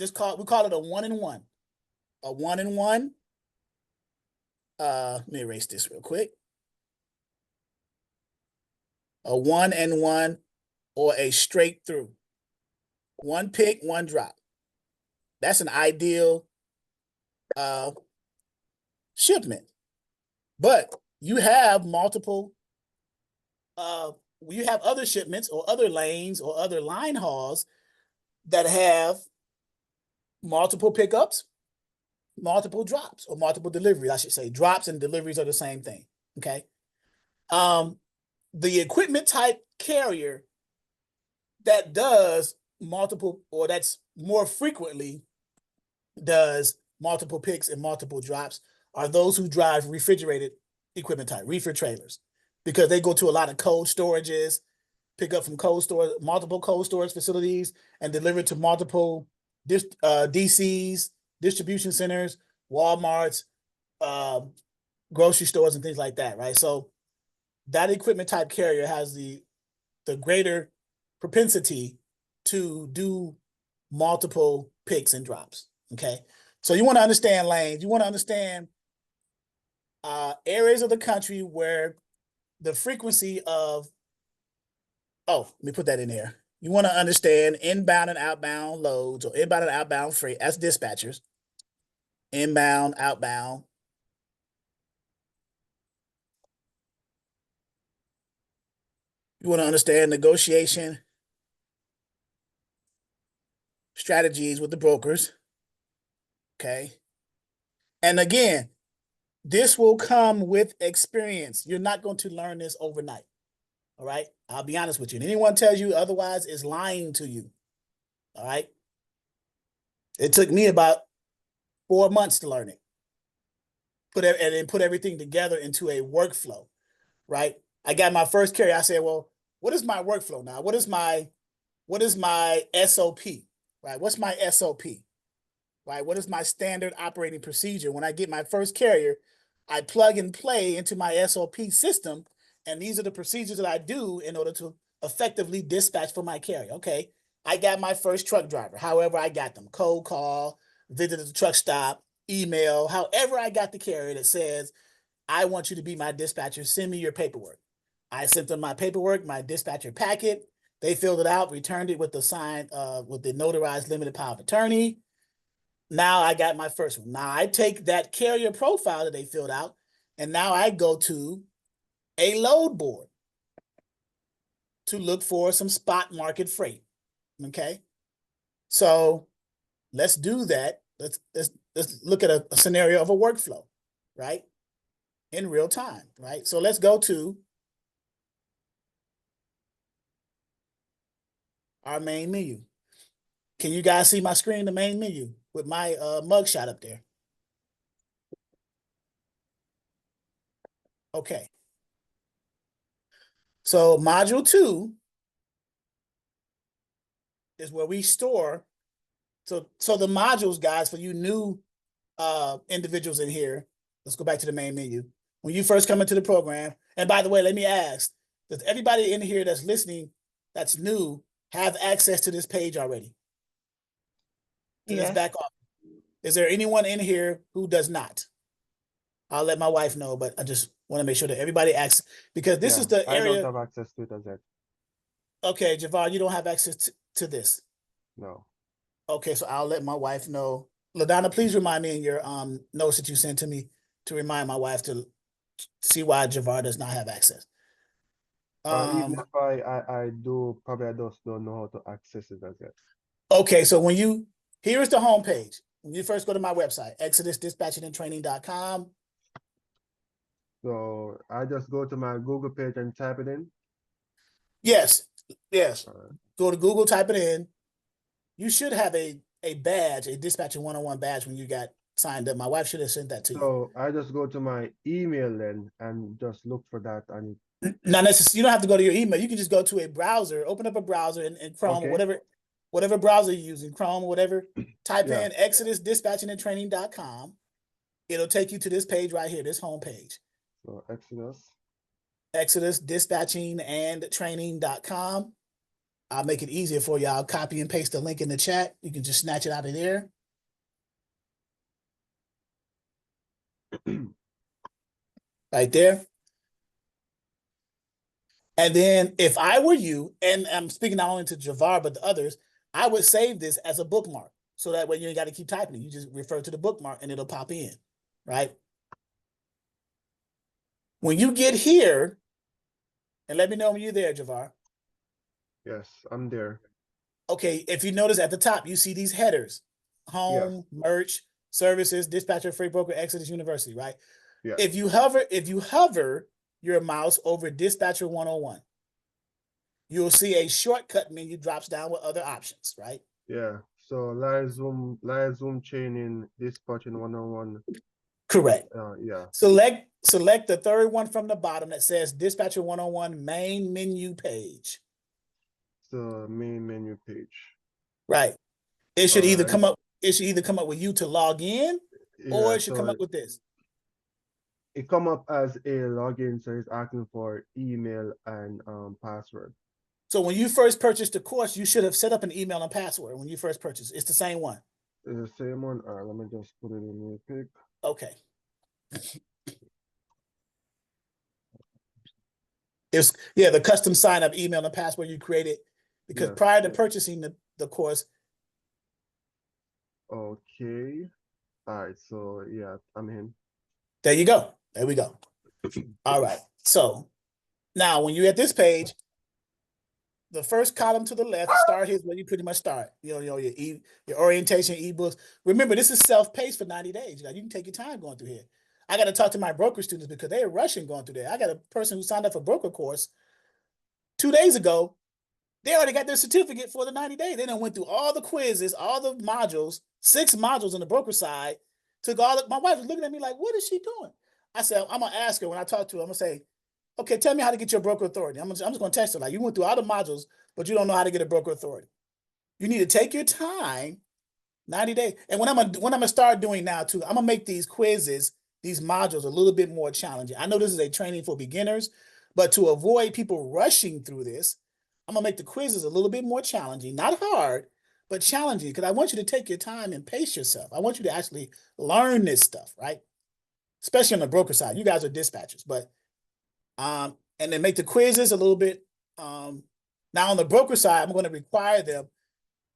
Speaker 1: We call it a 1-and-1. A 1-and-1. Let me erase this real quick. A 1-and-1 or a straight through. One pick, one drop. That's an ideal shipment. But you have multiple, you have other shipments or other lanes or other line hauls that have multiple pickups, multiple drops, or multiple deliveries, I should say. Drops and deliveries are the same thing, okay? The equipment type carrier that does multiple, or that's more frequently does multiple picks and multiple drops, are those who drive refrigerated equipment type, reefer trailers, because they go to a lot of cold storages, pick up from cold storage, multiple cold storage facilities, and deliver to multiple DCs, distribution centers, Walmarts, grocery stores, and things like that, right? So that equipment type carrier has the greater propensity to do multiple picks and drops, okay? So you want to understand lanes. You want to understand areas of the country where the frequency of, let me put that in here. You want to understand inbound and outbound loads, or inbound and outbound freight as dispatchers. Inbound, outbound. You want to understand negotiation strategies with the brokers. Okay. And again, this will come with experience. You're not going to learn this overnight. All right. I'll be honest with you. And anyone tells you otherwise is lying to you. All right. It took me about 4 months to learn it. And then put everything together into a workflow. Right. I got my first carrier. I said, well, what is my workflow now? What is my SOP, right? What's my SOP, right? What is my standard operating procedure? When I get my first carrier, I plug and play into my SOP system, and these are the procedures that I do in order to effectively dispatch for my carrier. Okay, I got my first truck driver, however I got them, cold call, visit the truck stop, email, however I got the carrier that says, I want you to be my dispatcher, send me your paperwork. I sent them my paperwork, my dispatcher packet. They filled it out, returned it with the signed, with the notarized limited power of attorney. Now I got my first one. Now I take that carrier profile that they filled out, and now I go to a load board to look for some spot market freight. Okay, so let's do that. Let's look at a scenario of a workflow, right? In real time, right? So let's go to our main menu. Can you guys see my screen, the main menu, with my mugshot up there? Okay. So module 2 is where we store. So the modules, guys, for you new individuals in here, let's go back to the main menu. When you first come into the program, and by the way, let me ask, does everybody in here that's listening, that's new, have access to this page already? To this
Speaker 3: Yes.
Speaker 1: back office? Is there anyone in here who does not? I'll let my wife know, but I just want to make sure that everybody acts, because this is the
Speaker 5: I
Speaker 1: area.
Speaker 5: don't have access to it as yet.
Speaker 1: Okay, Javar, you don't have access to this.
Speaker 5: No.
Speaker 1: Okay, so I'll let my wife know. LaDonna, please remind me in your notes that you sent to me to remind my wife to see why Javar does not have access.
Speaker 5: Even if I do, probably I just don't know how to access it as yet.
Speaker 1: Okay, so here's the homepage. When you first go to my website, exodusdispatchingandtraining.com.
Speaker 5: So I just go to my Google page and type it in.
Speaker 1: Yes.
Speaker 5: Alright.
Speaker 1: Go to Google, type it in. You should have a badge, a Dispatcher 101 badge when you got signed up. My wife should have sent that to you.
Speaker 5: So I just go to my email then and just look for that, and
Speaker 1: Not necessarily, you don't have to go to your email. You can just go to a browser, open up a browser in Chrome,
Speaker 5: Okay.
Speaker 1: or whatever browser you're using, Chrome or whatever. Type
Speaker 5: Yeah.
Speaker 1: in exodusdispatchingandtraining.com. It'll take you to this page right here, this homepage.
Speaker 5: So Exodus.
Speaker 1: exodusdispatchingandtraining.com. I'll make it easier for you. I'll copy and paste the link in the chat. You can just snatch it out of there. Right there. And then if I were you, and I'm speaking not only to Javar, but the others, I would save this as a bookmark. So that way you ain't got to keep typing it. You just refer to the bookmark and it'll pop in, right? When you get here, and let me know when you're there, Javar.
Speaker 5: Yes, I'm there.
Speaker 1: Okay, if you notice at the top, you see these headers: home, merch, services, dispatcher, freight broker, Exodus University, right?
Speaker 5: Yeah.
Speaker 1: If you hover your mouse over Dispatcher 101, you'll see a shortcut menu drops down with other options, right?
Speaker 5: Yeah. So live Zoom training, dispatching 101.
Speaker 1: Correct.
Speaker 5: Yeah.
Speaker 1: Select the third one from the bottom that says Dispatcher 101 main menu page.
Speaker 5: So main menu page.
Speaker 1: Right. It should either
Speaker 5: Alright.
Speaker 1: come up with you to log in, or
Speaker 5: Yeah,
Speaker 1: it should come
Speaker 5: so
Speaker 1: up with this.
Speaker 5: it come up as a login, so it's asking for email and password.
Speaker 1: So when you first purchased the course, you should have set up an email and password when you first purchased. It's the same one.
Speaker 5: It's the same one. Alright, let me just put it in real quick.
Speaker 1: Okay. The custom sign up email and password you created, because
Speaker 5: Yes.
Speaker 1: prior to purchasing the course.
Speaker 5: Okay. Alright, so yeah, I'm in.
Speaker 1: There you go. There we go. All right. So now when you're at this page, the first column to the left, start here is where you pretty much start. Your orientation, ebooks. Remember, this is self-paced for 90 days. You can take your time going through here. I got to talk to my broker students because they're rushing going through there. I got a person who signed up for broker course 2 days ago. They already got their certificate for the 90 days. They done went through all the quizzes, all the modules, 6 modules on the broker side. Took all my wife was looking at me like, what is she doing? I said, I'm gonna ask her when I talk to her, I'm gonna say, Okay, tell me how to get your broker authority. I'm just going to test it. Like, you went through all the modules, but you don't know how to get a broker authority. You need to take your time, 90 days. And what I'm gonna start doing now too, I'm gonna make these quizzes, these modules a little bit more challenging. I know this is a training for beginners, but to avoid people rushing through this, I'm gonna make the quizzes a little bit more challenging, not hard, but challenging, because I want you to take your time and pace yourself. I want you to actually learn this stuff, right? Especially on the broker side. You guys are dispatchers, but and then make the quizzes a little bit. Now on the broker side, I'm going to require them,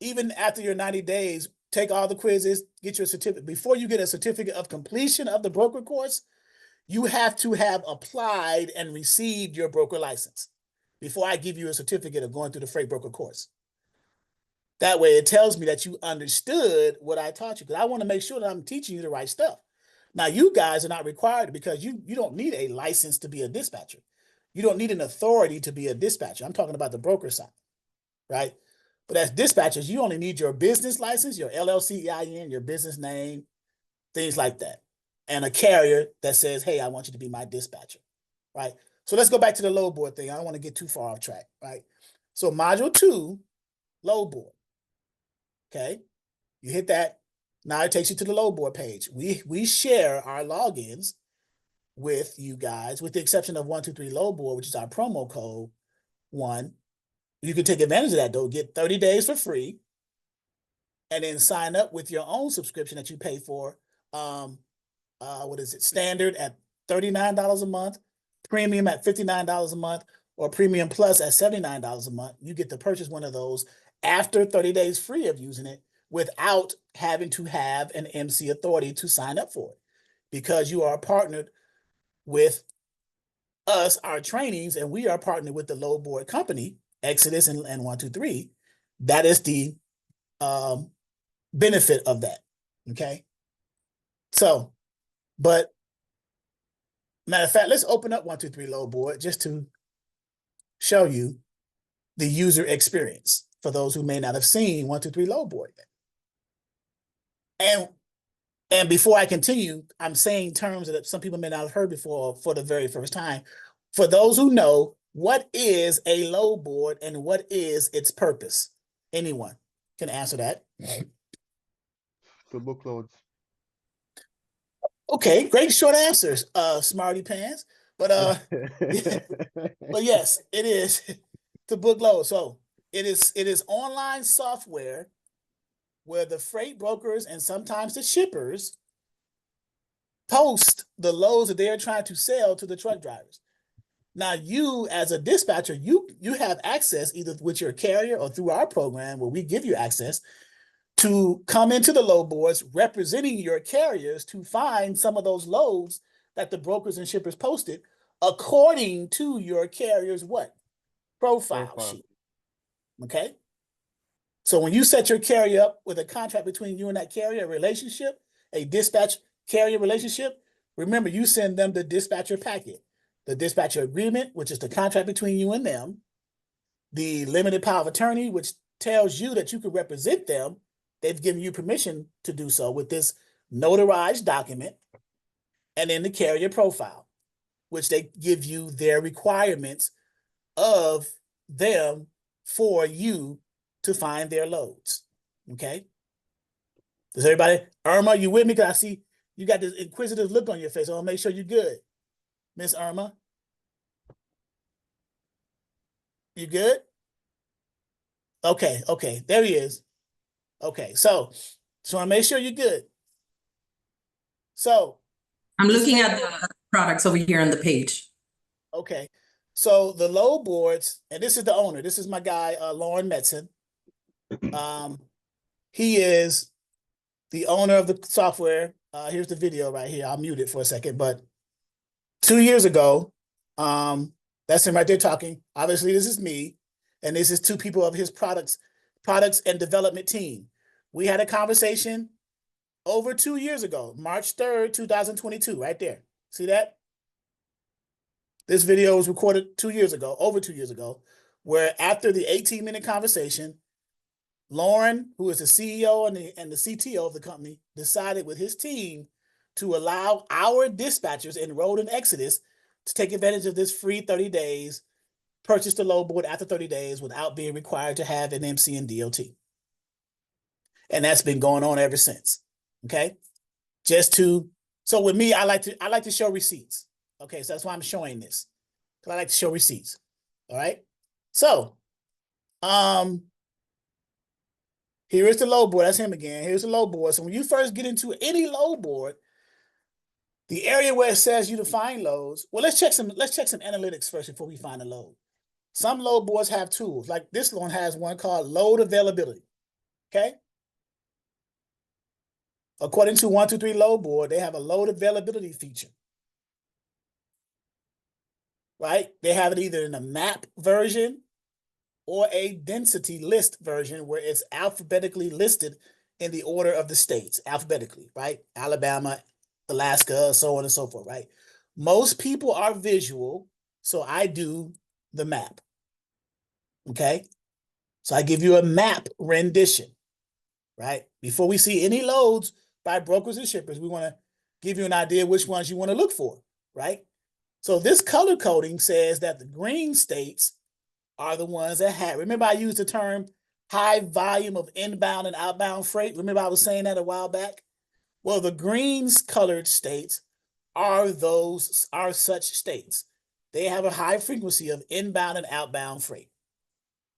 Speaker 1: even after your 90 days, take all the quizzes, get your certificate. Before you get a certificate of completion of the broker course, you have to have applied and received your broker license before I give you a certificate of going through the freight broker course. That way it tells me that you understood what I taught you, because I want to make sure that I'm teaching you the right stuff. Now, you guys are not required, because you don't need a license to be a dispatcher. You don't need an authority to be a dispatcher. I'm talking about the broker side, right? But as dispatchers, you only need your business license, your LLC EIN, your business name, things like that, and a carrier that says, hey, I want you to be my dispatcher, right? So let's go back to the load board thing. I don't want to get too far off track, right? So module 2, load board, okay? You hit that. Now it takes you to the load board page. We share our logins with you guys, with the exception of 123 load board, which is our promo code 1. You can take advantage of that though, get 30 days for free, and then sign up with your own subscription that you pay for. What is it? Standard at $39 a month, premium at $59 a month, or premium plus at $79 a month. You get to purchase one of those after 30 days free of using it, without having to have an MC authority to sign up for it, because you are partnered with us, our trainings, and we are partnered with the load board company, Exodus and 123. That is the benefit of that, okay? So, but matter of fact, let's open up 123 load board just to show you the user experience for those who may not have seen 123 load board yet. And before I continue, I'm saying terms that some people may not have heard before for the very first time. For those who know, what is a load board and what is its purpose? Anyone can answer that.
Speaker 5: To book loads.
Speaker 1: Okay, great short answers, smarty pants. But but yes, it is to book loads. So it is online software where the freight brokers and sometimes the shippers post the loads that they are trying to sell to the truck drivers. Now, you as a dispatcher, you have access either with your carrier or through our program where we give you access to come into the load boards representing your carriers to find some of those loads that the brokers and shippers posted according to your carrier's what? Profile sheet. Okay? So when you set your carrier up with a contract between you and that carrier, a relationship, a dispatch carrier relationship, remember, you send them the dispatcher packet, the dispatcher agreement, which is the contract between you and them, the limited power of attorney, which tells you that you can represent them. They've given you permission to do so with this notarized document, and then the carrier profile, which they give you their requirements of them for you to find their loads. Okay? Does everybody, Irma, you with me? Because I see you got this inquisitive look on your face. I want to make sure you're good. Miss Irma? You good? Okay, okay, there he is. Okay, so just want to make sure you're good. So
Speaker 8: I'm looking at the products over here on the page.
Speaker 1: okay, so the load boards, and this is the owner. This is my guy, Lauren Metzen. He is the owner of the software. Here's the video right here. I'll mute it for a second. But 2 years ago, that's him right there talking. Obviously, this is me, and this is 2 people of his products and development team. We had a conversation over 2 years ago, March 3rd, 2022, right there. See that? This video was recorded 2 years ago, over 2 years ago, where after the 18-minute conversation, Lauren, who is the CEO and the CTO of the company, decided with his team to allow our dispatchers enrolled in Exodus to take advantage of this free 30 days, purchase the load board after 30 days without being required to have an MC and DOT. And that's been going on ever since. Okay. So with me, I like to show receipts. Okay. So that's why I'm showing this. Because I like to show receipts. All right. So, here is the load board. That's him again. Here's the load board. So when you first get into any load board, the area where it says you define loads, well, let's check some analytics first before we find a load. Some load boards have tools, like this one has one called load availability. Okay. According to 123 load board, they have a load availability feature. Right? They have it either in a map version or a density list version where it's alphabetically listed in the order of the states, alphabetically, right? Alabama, Alaska, so on and so forth, right? Most people are visual, so I do the map. Okay? So I give you a map rendition, right? Before we see any loads by brokers and shippers, we want to give you an idea which ones you want to look for, right? So this color coding says that the green states are the ones that have, remember I used the term high volume of inbound and outbound freight? Remember I was saying that a while back? Well, the greens colored states are such states. They have a high frequency of inbound and outbound freight.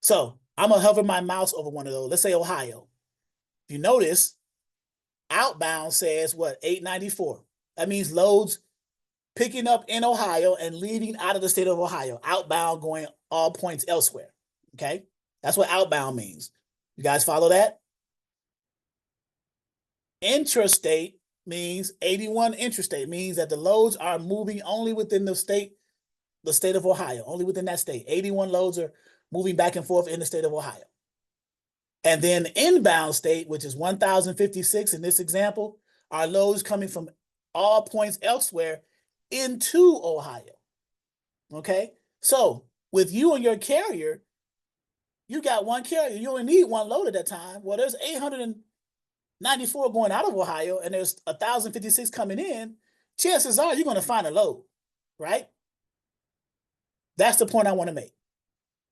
Speaker 1: So I'm gonna hover my mouse over one of those. Let's say Ohio. If you notice, outbound says what, 894. That means loads picking up in Ohio and leaving out of the state of Ohio. Outbound going all points elsewhere. Okay? That's what outbound means. You guys follow that? Intrastate means 81 intrastate means that the loads are moving only within the state of Ohio, only within that state. 81 loads are moving back and forth in the state of Ohio. And then inbound state, which is 1,056 in this example, are loads coming from all points elsewhere into Ohio. Okay? So with you and your carrier, you got one carrier. You only need one load at that time. Well, there's 894 going out of Ohio and there's 1,056 coming in. Chances are you're going to find a load, right? That's the point I want to make.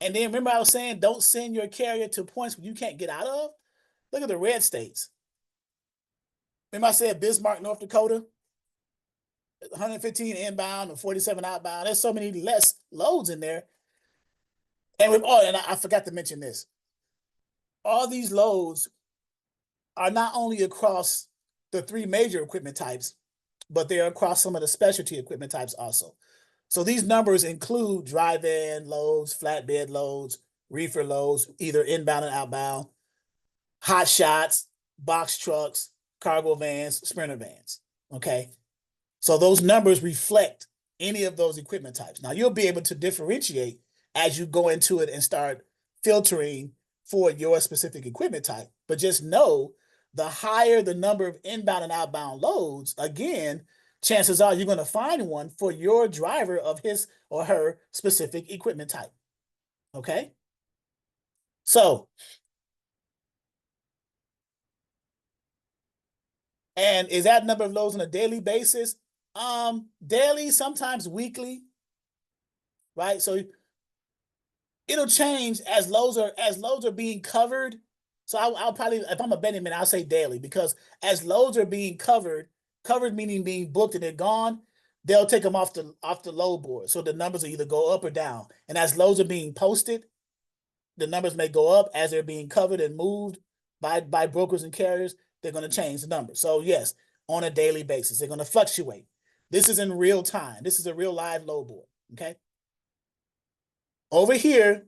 Speaker 1: And then remember I was saying, don't send your carrier to points where you can't get out of. Look at the red states. Remember I said Bismarck, North Dakota? 115 inbound and 47 outbound. There's so many less loads in there. And and I forgot to mention this. All these loads are not only across the three major equipment types, but they're across some of the specialty equipment types also. So these numbers include dry-van loads, flatbed loads, reefer loads, either inbound and outbound, hot shots, box trucks, cargo vans, sprinter vans, okay? So those numbers reflect any of those equipment types. Now you'll be able to differentiate as you go into it and start filtering for your specific equipment type. But just know the higher the number of inbound and outbound loads, again, chances are you're going to find one for your driver of his or her specific equipment type. Okay? So, and is that number of loads on a daily basis? Daily, sometimes weekly, right? So it'll change as loads are being covered. So I'll probably, if I'm a betting man, I'll say daily, because as loads are being covered meaning being booked and they're gone, they'll take them off the load board. So the numbers will either go up or down. And as loads are being posted, the numbers may go up. As they're being covered and moved by brokers and carriers, they're going to change the numbers. So yes, on a daily basis, they're going to fluctuate. This is in real time. This is a real live load board, okay? Over here,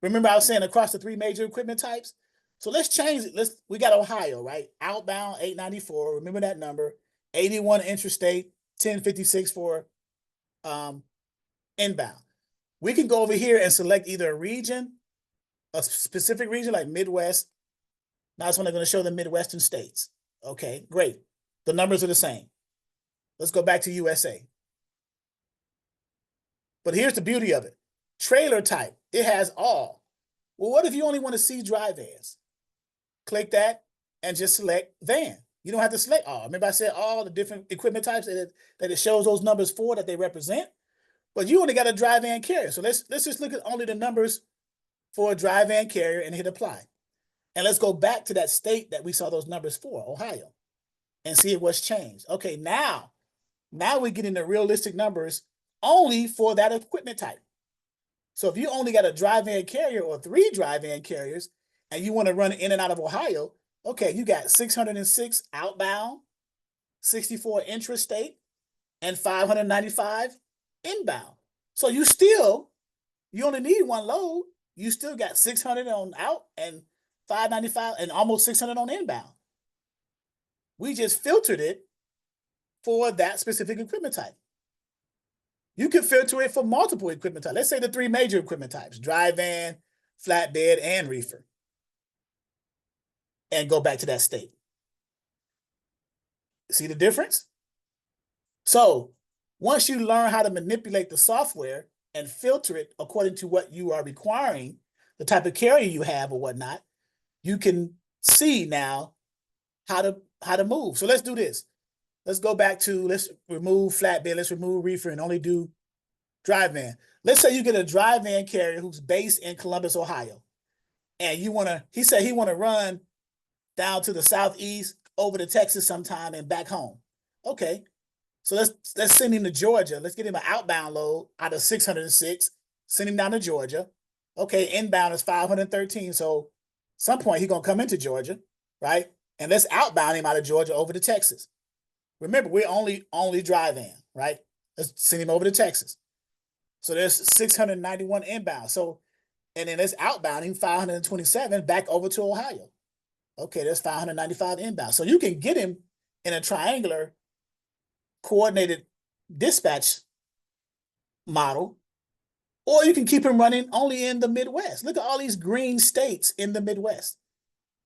Speaker 1: remember I was saying across the three major equipment types? So let's change it. We got Ohio, right? Outbound 894, remember that number. 81 intrastate, 1056 for inbound. We can go over here and select either a region, a specific region like Midwest. Now it's only going to show the Midwestern states. Okay, great. The numbers are the same. Let's go back to USA. But here's the beauty of it. Trailer type, it has all. Well, what if you only want to see dry vans? Click that and just select van. You don't have to select all. Remember I said all the different equipment types that it shows those numbers for that they represent? But you only got a dry van carrier. So let's just look at only the numbers for a dry van carrier and hit apply. And let's go back to that state that we saw those numbers for, Ohio, and see what's changed. Okay, now we're getting the realistic numbers only for that equipment type. So if you only got a dry van carrier or 3 dry van carriers and you want to run in and out of Ohio, okay, you got 606 outbound, 64 intrastate, and 595 inbound. So you only need 1 load. You still got 600 on out and 595 and almost 600 on inbound. We just filtered it for that specific equipment type. You can filter it for multiple equipment types. Let's say the 3 major equipment types: dry van, flatbed, and reefer. And go back to that state. See the difference? So once you learn how to manipulate the software and filter it according to what you are requiring, the type of carrier you have or whatnot, you can see now how to move. So let's do this. Let's go back to, let's remove flatbed, let's remove reefer and only do dry van. Let's say you get a dry van carrier who's based in Columbus, Ohio. And he said he want to run down to the southeast over to Texas sometime and back home. Okay. So let's send him to Georgia. Let's get him an outbound load out of 606, send him down to Georgia. Okay, inbound is 513. So some point he's gonna come into Georgia, right? And let's outbound him out of Georgia over to Texas. Remember, we're only dry van, right? Let's send him over to Texas. So there's 691 inbound. So, and then let's outbound him 527 back over to Ohio. Okay, there's 595 inbound. So you can get him in a triangular coordinated dispatch model, or you can keep him running only in the Midwest. Look at all these green states in the Midwest.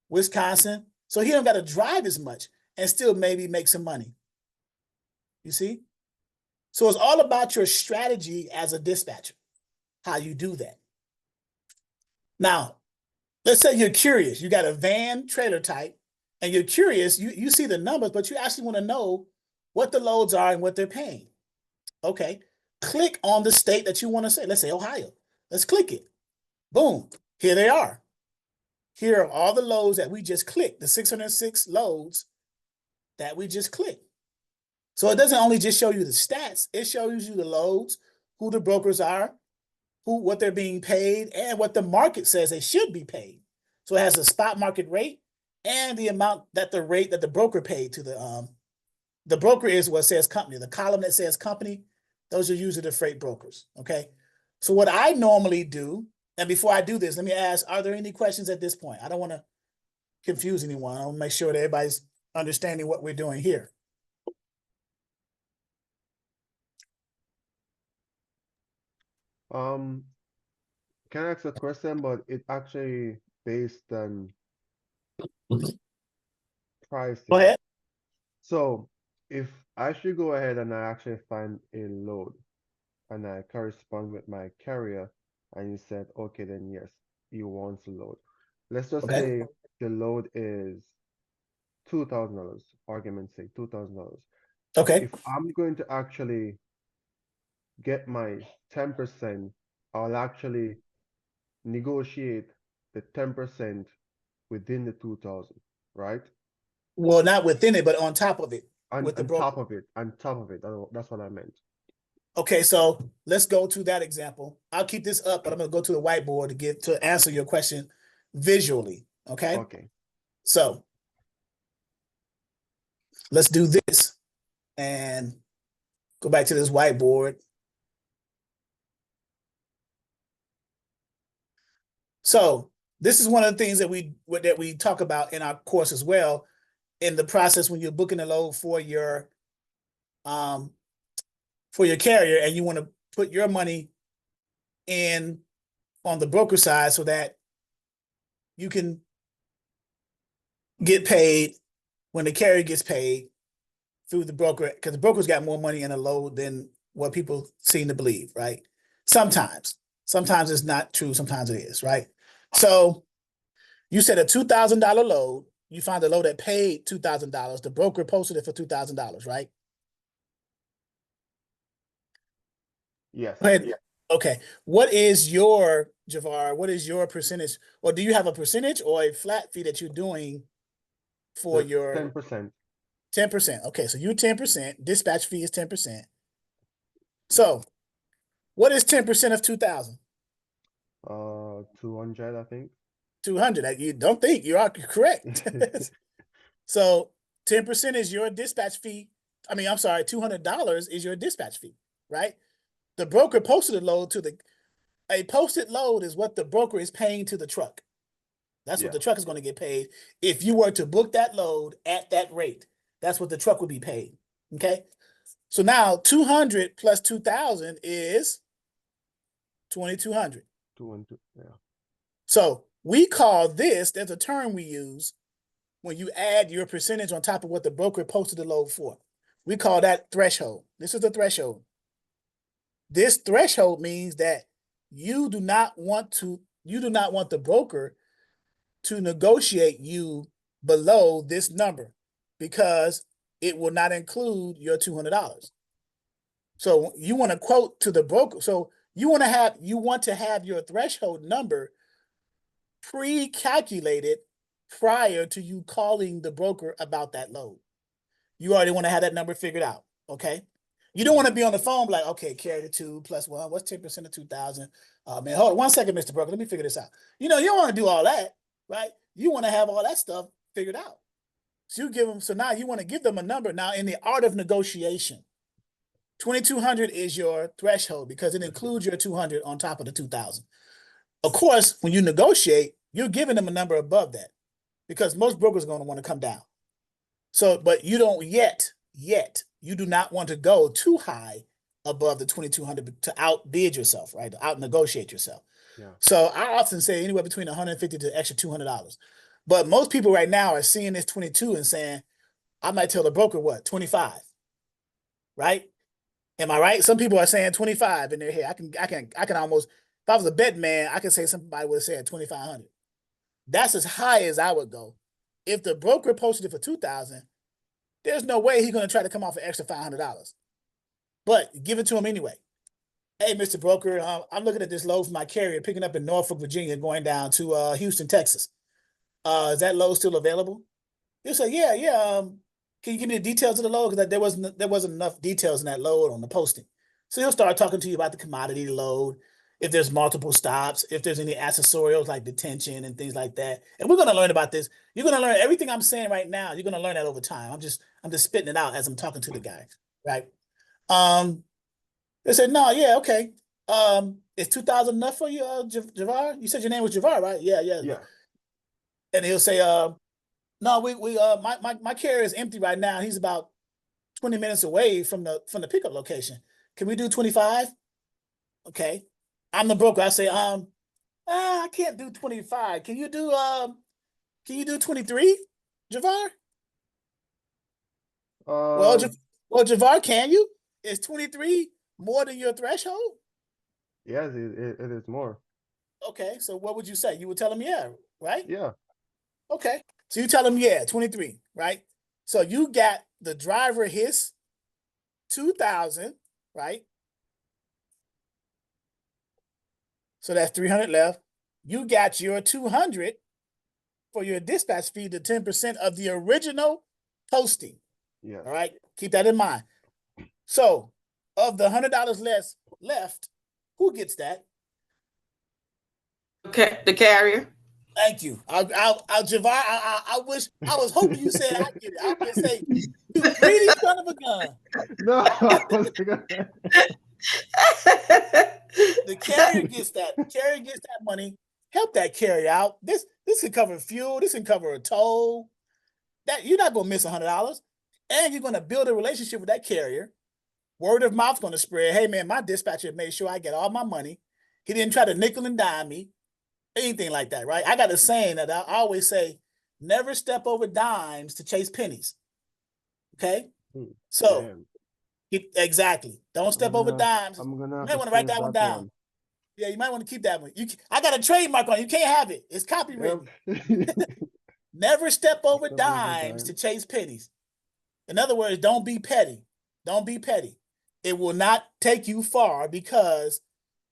Speaker 1: Wisconsin. So he don't got to drive as much and still maybe make some money. You see? So it's all about your strategy as a dispatcher, how you do that. Now, let's say you're curious. You got a van trailer type and you're curious. You see the numbers, but you actually want to know what the loads are and what they're paying. Okay. Click on the state that you want to say. Let's say Ohio. Let's click it. Boom. Here they are. Here are all the loads that we just clicked, the 606 loads that we just clicked. So it doesn't only just show you the stats, it shows you the loads, who the brokers are, what they're being paid, and what the market says they should be paid. So it has a spot market rate and the amount that the rate that the broker paid to the broker is what says company. The column that says company, those are usually the freight brokers, okay? So what I normally do, and before I do this, let me ask, are there any questions at this point? I don't want to confuse anyone. I want to make sure that everybody's understanding what we're doing here.
Speaker 5: Can I ask a question, but it actually based on pricing.
Speaker 1: Go ahead.
Speaker 5: So if I should go ahead and I actually find a load and I correspond with my carrier and you said, okay, then yes, you want to load. Let's just say the load is $2,000, argument's sake, $2,000.
Speaker 1: Okay.
Speaker 5: If I'm going to actually get my 10%, I'll actually negotiate the 10% within the 2,000, right?
Speaker 1: Well, not within it, but on top of it.
Speaker 5: On
Speaker 1: with the broker.
Speaker 5: top of it, on top of it. That's what I meant.
Speaker 1: Okay, so let's go to that example. I'll keep this up, but I'm going to go to the whiteboard to answer your question visually. Okay.
Speaker 5: Okay.
Speaker 1: So let's do this and go back to this whiteboard. So this is one of the things that we talk about in our course as well, in the process when you're booking a load for your carrier and you want to put your money in on the broker side so that you can get paid when the carrier gets paid through the broker, because the broker's got more money in a load than what people seem to believe, right? Sometimes it's not true, sometimes it is, right? So you said a $2,000 load, you find a load that paid $2,000, the broker posted it for $2,000, right?
Speaker 5: Yes.
Speaker 1: Go ahead. Okay. What is your, Javar, what is your percentage? Or do you have a percentage or a flat fee that you're doing for your
Speaker 5: 10%.
Speaker 1: 10%? Okay, so you 10%. Dispatch fee is 10%. So what is 10% of 2,000?
Speaker 5: 200, I think.
Speaker 1: 200. You don't think you are correct. So 10% is your dispatch fee. I mean, I'm sorry, $200 is your dispatch fee, right? The broker posted a load to a posted load is what the broker is paying to the truck. That's what the truck is going to get paid. If you were to book that load at that rate, that's what the truck would be paid. Okay. So now 200 plus 2,000 is 2,200.
Speaker 5: 212, yeah.
Speaker 1: So we call this, there's a term we use when you add your percentage on top of what the broker posted the load for. We call that threshold. This is the threshold. This threshold means that you do not want the broker to negotiate you below this number because it will not include your $200. So you want to quote to the broker. So you want to have your threshold number pre-calculated prior to you calling the broker about that load. You already want to have that number figured out. Okay. You don't want to be on the phone like, okay, carry the 2 plus 1. What's 10% of 2,000? Man, hold on 1 second, Mr. Broker. Let me figure this out. You don't want to do all that, right? You want to have all that stuff figured out. So you give them. So now you want to give them a number. Now, in the art of negotiation, 2,200 is your threshold because it includes your 200 on top of the 2,000. Of course, when you negotiate, you're giving them a number above that because most brokers are going to want to come down. So, but you don't yet, you do not want to go too high above the 2,200 to outbid yourself, right? To out negotiate yourself.
Speaker 5: Yeah.
Speaker 1: So I often say anywhere between $150 to extra $200. But most people right now are seeing this 22 and saying, I might tell the broker what, 25, right? Am I right? Some people are saying 25 in their head. I can almost, if I was a bet man, I could say somebody would have said 2,500. That's as high as I would go. If the broker posted it for 2,000, there's no way he's going to try to come off an extra $500. But give it to him anyway. Hey, Mr. Broker, I'm looking at this load from my carrier picking up in Norfolk, Virginia, going down to Houston, Texas. Is that load still available? He'll say, yeah. Can you give me the details of the load? Because there wasn't enough details in that load on the posting. So he'll start talking to you about the commodity load, if there's multiple stops, if there's any accessorials like detention and things like that. And we're going to learn about this. You're going to learn everything I'm saying right now. You're going to learn that over time. I'm just spitting it out as I'm talking to the guy, right? They said, no, yeah, okay. Is 2,000 enough for you, Javar? You said your name was Javar, right? Yeah. And he'll say, no, my carrier is empty right now. He's about 20 minutes away from the pickup location. Can we do 25? Okay. I'm the broker. I say, I can't do 25. Can you do 23, Javar? Well, Javar, can you? Is 23 more than your threshold?
Speaker 5: Yes, it is more.
Speaker 1: Okay, so what would you say? You would tell him, yeah, right?
Speaker 5: Yeah.
Speaker 1: Okay, so you tell him, yeah, 23, right? So you got the driver his 2,000, right? So that's 300 left. You got your 200 for your dispatch fee, the 10% of the original posting.
Speaker 5: Yeah.
Speaker 1: All right, keep that in mind. So of the $100 less left, who gets that?
Speaker 6: Okay, the carrier.
Speaker 1: Thank you. Javar, I was hoping you said I get it. I was gonna say, you greedy son of a gun.
Speaker 5: No, I wasn't gonna.
Speaker 1: The carrier gets that. The carrier gets that money. Help that carrier out. This can cover fuel. This can cover a toll. That you're not gonna miss $100, and you're gonna build a relationship with that carrier. Word of mouth gonna spread. Hey man, my dispatcher made sure I get all my money. He didn't try to nickel and dime me, anything like that, right? I got a saying that I always say: never step over dimes to chase pennies. Okay, so exactly. Don't step over dimes.
Speaker 5: I'm gonna.
Speaker 1: You might want to write that one down. Yeah, you might want to keep that one. I got a trademark on it. You can't have it. It's copywritten. Never step over dimes to chase pennies. In other words, don't be petty. Don't be petty. It will not take you far because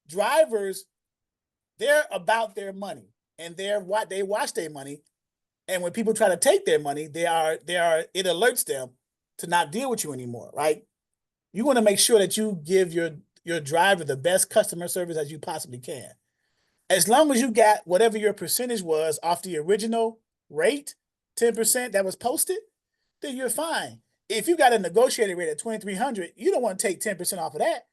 Speaker 1: drivers, they're about their money and they watch their money. And when people try to take their money, it alerts them to not deal with you anymore, right? You want to make sure that you give your driver the best customer service as you possibly can. As long as you got whatever your percentage was off the original rate, 10% that was posted, then you're fine. If you got a negotiated rate at 2,300, you don't want to take 10% off of that.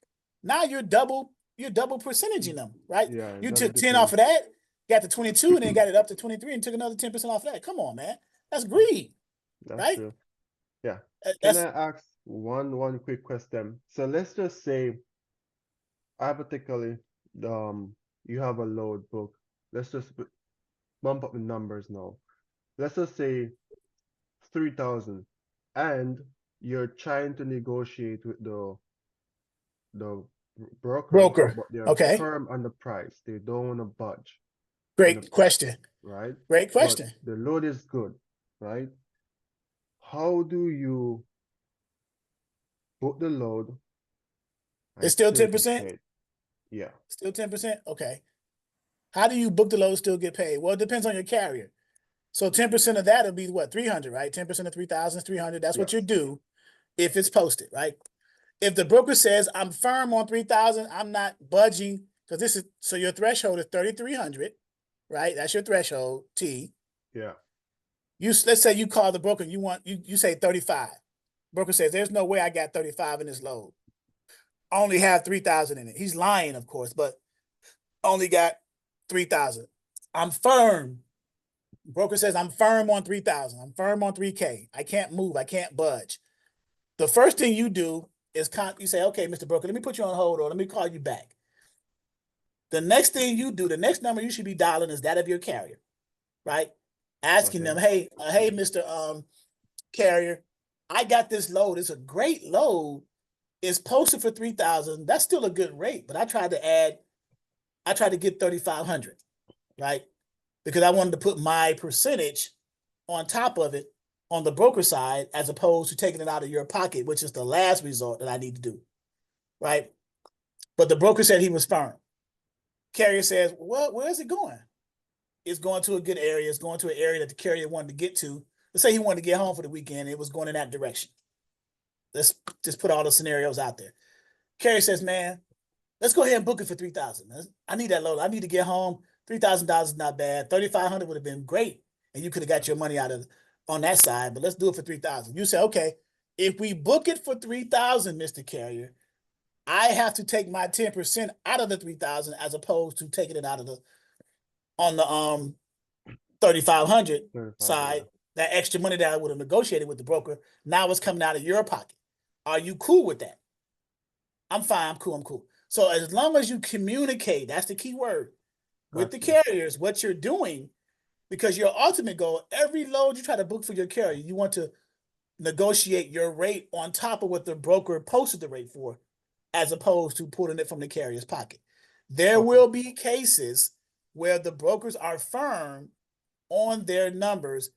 Speaker 1: Now you're double percentaging them, right?
Speaker 5: Yeah,
Speaker 1: You
Speaker 5: that
Speaker 1: took 10
Speaker 5: depends.
Speaker 1: off of that, got to 22, and then got it up to 23 and took another 10% off of that. Come on, man. That's greed,
Speaker 5: That's
Speaker 1: right?
Speaker 5: true. Yeah. Can
Speaker 1: That's
Speaker 5: I ask one quick question? So let's just say hypothetically, you have a load book. Let's just bump up the numbers now. Let's just say 3,000, and you're trying to negotiate with the broker,
Speaker 1: broker.
Speaker 5: but they're
Speaker 1: Okay.
Speaker 5: firm on the price. They don't want to budge on the
Speaker 1: Great question.
Speaker 5: right?
Speaker 1: Great
Speaker 5: But
Speaker 1: question.
Speaker 5: the load is good, right? How do you book the load and
Speaker 1: It's still
Speaker 5: get
Speaker 1: 10%?
Speaker 5: paid? Yeah.
Speaker 1: Still 10%? Okay. How do you book the load and still get paid? Well, it depends on your carrier. So 10% of that will be what? 300, right? 10% of 3,000 is 300. That's what
Speaker 5: Yes.
Speaker 1: you do if it's posted, right? If the broker says, I'm firm on 3,000, I'm not budging, because this is, so your threshold is 3,300, right? That's your threshold, T.
Speaker 5: Yeah.
Speaker 1: Let's say you call the broker and you say 35. Broker says, there's no way I got 35 in this load. I only have 3,000 in it. He's lying, of course, but only got 3,000. I'm firm. Broker says, I'm firm on 3,000. I'm firm on 3K. I can't move. I can't budge. The first thing you do is you say, okay, Mr. Broker, let me put you on hold or let me call you back. The next thing you do, the next number you should be dialing is that of your carrier, right? Asking them, hey, Mr. Carrier, I got this load. It's a great load. It's posted for 3,000. That's still a good rate, but I tried to get 3,500, right? Because I wanted to put my percentage on top of it on the broker side, as opposed to taking it out of your pocket, which is the last resort that I need to do, right? But the broker said he was firm. Carrier says, well, where is it going? It's going to a good area. It's going to an area that the carrier wanted to get to. Let's say he wanted to get home for the weekend. It was going in that direction. Let's just put all the scenarios out there. Carrier says, man, let's go ahead and book it for 3,000. I need that load. I need to get home. $3,000 is not bad. 3,500 would have been great, and you could have got your money out of on that side. But let's do it for 3,000. You say, okay, if we book it for 3,000, Mr. Carrier, I have to take my 10% out of the 3,000 as opposed to taking it out of on the 3,500 side.
Speaker 5: Yeah.
Speaker 1: That extra money that I would have negotiated with the broker, now it's coming out of your pocket. Are you cool with that? I'm fine. I'm cool. So as long as you communicate, that's the key word, with the carriers, what you're doing, because your ultimate goal, every load you try to book for your carrier, you want to negotiate your rate on top of what the broker posted the rate for, as opposed to pulling it from the carrier's pocket. There will be cases where the brokers are firm on their numbers.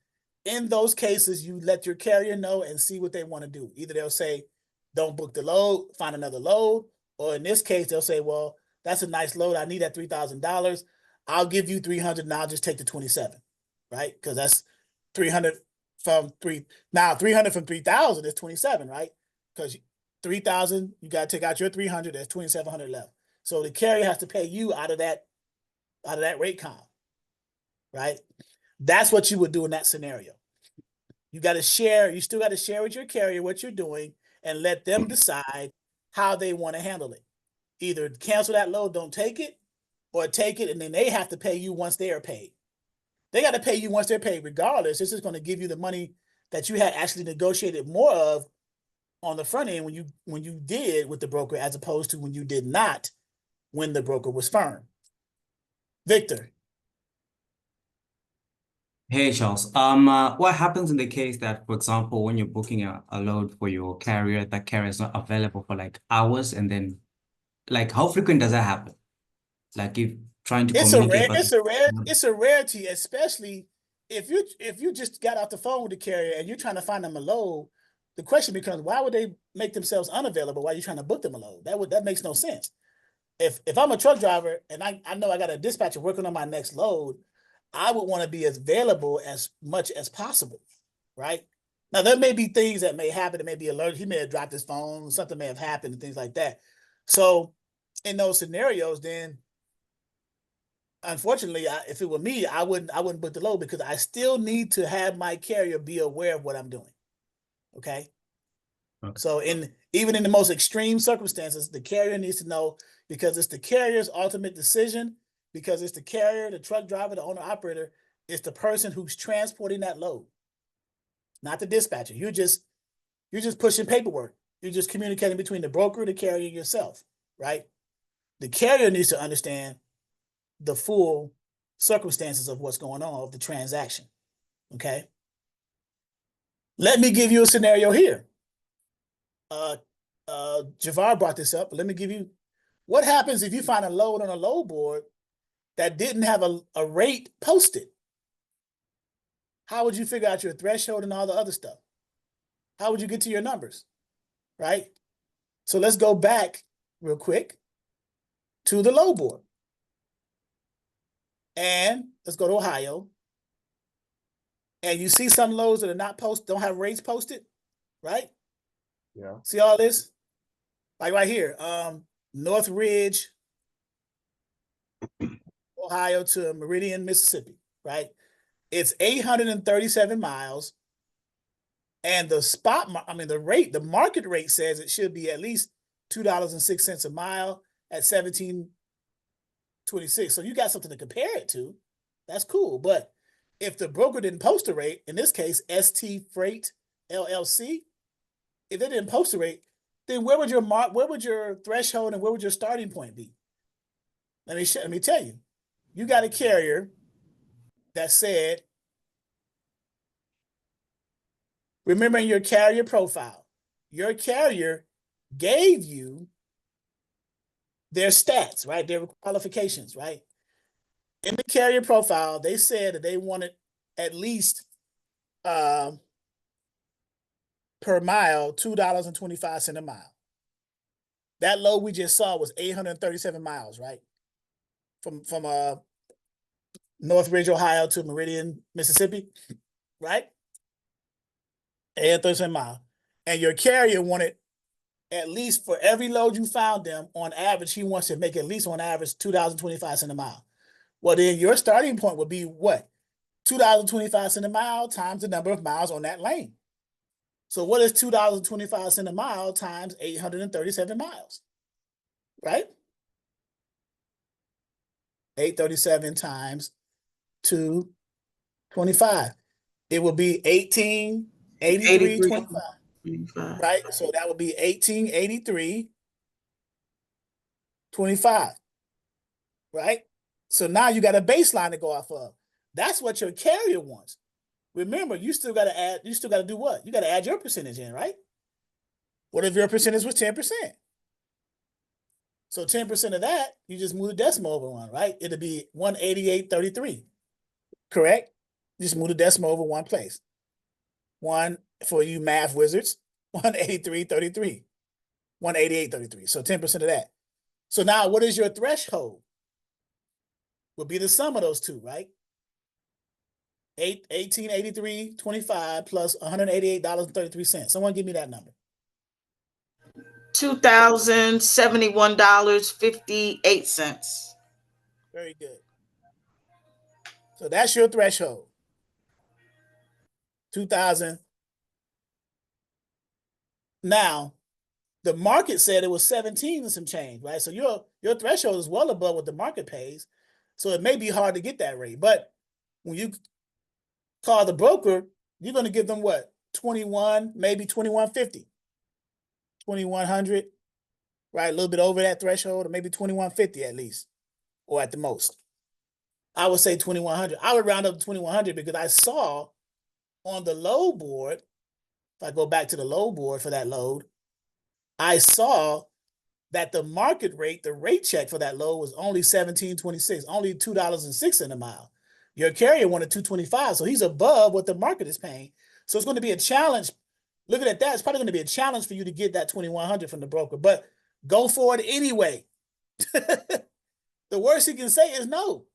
Speaker 1: In those cases, you let your carrier know and see what they want to do. Either they'll say, don't book the load, find another load. Or in this case, they'll say, well, that's a nice load. I need that $3,000. I'll give you 300 and I'll just take the 27, right? Because that's 300 from 300 from 3,000 is 27, right? Because 3,000, you got to take out your 300, there's 2,700 left. So the carrier has to pay you out of that rate comp, right? That's what you would do in that scenario. You got to share, you still got to share with your carrier what you're doing and let them decide how they want to handle it. Either cancel that load, don't take it, or take it, and then they have to pay you once they are paid. They got to pay you once they're paid regardless. This is going to give you the money that you had actually negotiated more of on the front end when you did with the broker, as opposed to when you did not, when the broker was firm. Victor.
Speaker 7: Hey, Charles. What happens in the case that, for example, when you're booking a load for your carrier, that carrier is not available for like hours, and then like how frequent does that happen? Like if trying to communicate, but
Speaker 1: it's a rarity, especially if you just got off the phone with the carrier and you're trying to find them a load, the question becomes, why would they make themselves unavailable while you're trying to book them a load? That makes no sense. If I'm a truck driver and I know I got a dispatcher working on my next load, I would want to be as available as much as possible, right? Now, there may be things that may happen. It may be alert. He may have dropped his phone. Something may have happened and things like that. So in those scenarios, then unfortunately, if it were me, I wouldn't book the load because I still need to have my carrier be aware of what I'm doing. Okay. So even in the most extreme circumstances, the carrier needs to know, because it's the carrier's ultimate decision, because it's the carrier, the truck driver, the owner operator, it's the person who's transporting that load, not the dispatcher. You're just pushing paperwork. You're just communicating between the broker, the carrier, and yourself, right? The carrier needs to understand the full circumstances of what's going on of the transaction. Okay. Let me give you a scenario here. Javar brought this up, but let me give you, what happens if you find a load on a load board that didn't have a rate posted? How would you figure out your threshold and all the other stuff? How would you get to your numbers, right? So let's go back real quick to the load board. And let's go to Ohio. And you see some loads that are not posted, don't have rates posted, right?
Speaker 5: Yeah.
Speaker 1: See all this? Like right here, North Ridge, Ohio to Meridian, Mississippi, right? It's 837 miles. And the the market rate says it should be at least $2.06 a mile at 17.26. So you got something to compare it to. That's cool. But if the broker didn't post a rate, in this case, ST Freight LLC, if they didn't post a rate, then where would your threshold and where would your starting point be? Let me tell you. You got a carrier that said, remember in your carrier profile, your carrier gave you their stats, right? Their qualifications, right? In the carrier profile, they said that they wanted at least per mile, $2.25 a mile. That load we just saw was 837 miles, right? From North Ridge, Ohio to Meridian, Mississippi, right? 837 miles. And your carrier wanted, at least for every load you found them, on average, he wants to make at least on average $2.25 a mile. Well, then your starting point would be what? $2.25 a mile times the number of miles on that lane. So what is $2.25 a mile times 837 miles, right? 837 times 225. It will be 1883.25, right? So that would be 1883.25, right? So now you got a baseline to go off of. That's what your carrier wants. Remember, you still got to do what? You got to add your percentage in, right? What if your percentage was 10%? So 10% of that, you just move the decimal over one, right? It'll be 188.33, correct? You just move the decimal over one place. One, for you math wizards, 183.33, 188.33. So 10% of that. So now what is your threshold? Would be the sum of those two, right? 1883.25 plus $188.33. Someone give me that number.
Speaker 6: $2,071.58.
Speaker 1: Very good. So that's your threshold. 2,000. Now, the market said it was 17 and some change, right? So your threshold is well above what the market pays. So it may be hard to get that rate. But when you call the broker, you're going to give them what? 21, maybe 2150, 2100, right? A little bit over that threshold, or maybe 2150 at least, or at the most. I would say 2100. I would round up to 2100 because I saw on the load board, if I go back to the load board for that load, I saw that the market rate, the rate check for that load was only $17.26, only $2.06 a mile. Your carrier wanted $2.25, so he's above what the market is paying. So it's going to be a challenge looking at that, it's probably going to be a challenge for you to get that 2,100 from the broker, but go for it anyway. The worst he can say is no,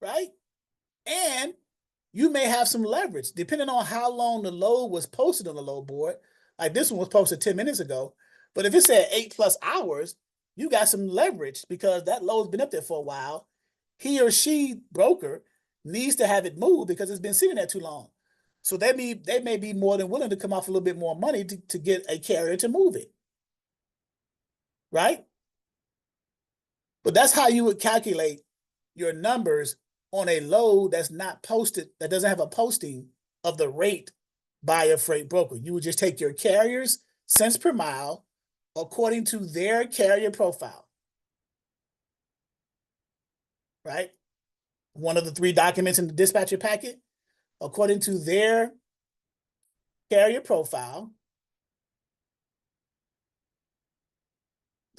Speaker 1: right? And you may have some leverage depending on how long the load was posted on the load board. Like this one was posted 10 minutes ago, but if it said 8+ hours, you got some leverage because that load's been up there for a while. He or she broker needs to have it moved because it's been sitting there too long. So they may be more than willing to come off a little bit more money to get a carrier to move it, right? But that's how you would calculate your numbers on a load that's not posted, that doesn't have a posting of the rate by a freight broker. You would just take your carrier's cents per mile according to their carrier profile, right? One of the 3 documents in the dispatcher packet, according to their carrier profile,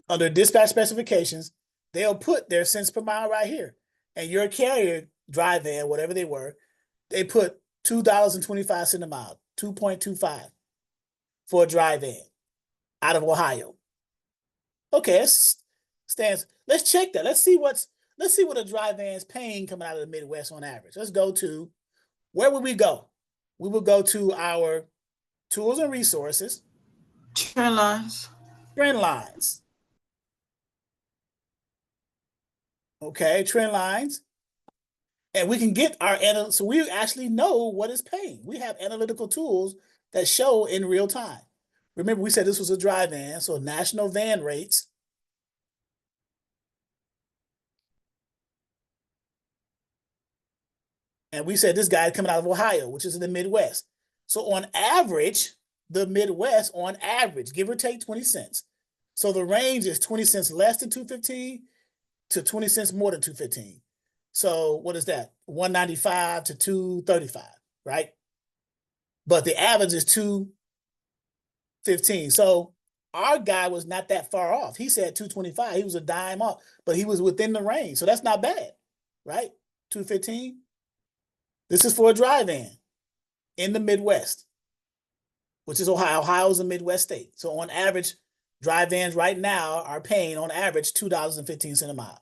Speaker 1: under dispatch specifications, they'll put their cents per mile right here. And your carrier dry van, whatever they were, they put $2.25 a mile, 2.25 for a dry van out of Ohio. Okay, let's check that. Let's see what a dry van's paying coming out of the Midwest on average. Let's go to, where would we go? We would go to our tools and resources.
Speaker 6: Trend lines.
Speaker 1: Trend lines. Okay, trend lines. And we can get our so we actually know what it's paying. We have analytical tools that show in real time. Remember, we said this was a dry van, so national van rates. And we said this guy coming out of Ohio, which is in the Midwest. So on average, the Midwest, on average, give or take 20 cents. So the range is 20 cents less than 215 to 20 cents more than 215. So what is that? 195 to 235, right? But the average is 215. So our guy was not that far off. He said 225. He was a dime off, but he was within the range. So that's not bad, right? 215. This is for a dry van in the Midwest, which is Ohio. Ohio is a Midwest state. So on average, dry vans right now are paying on average $2.15 a mile.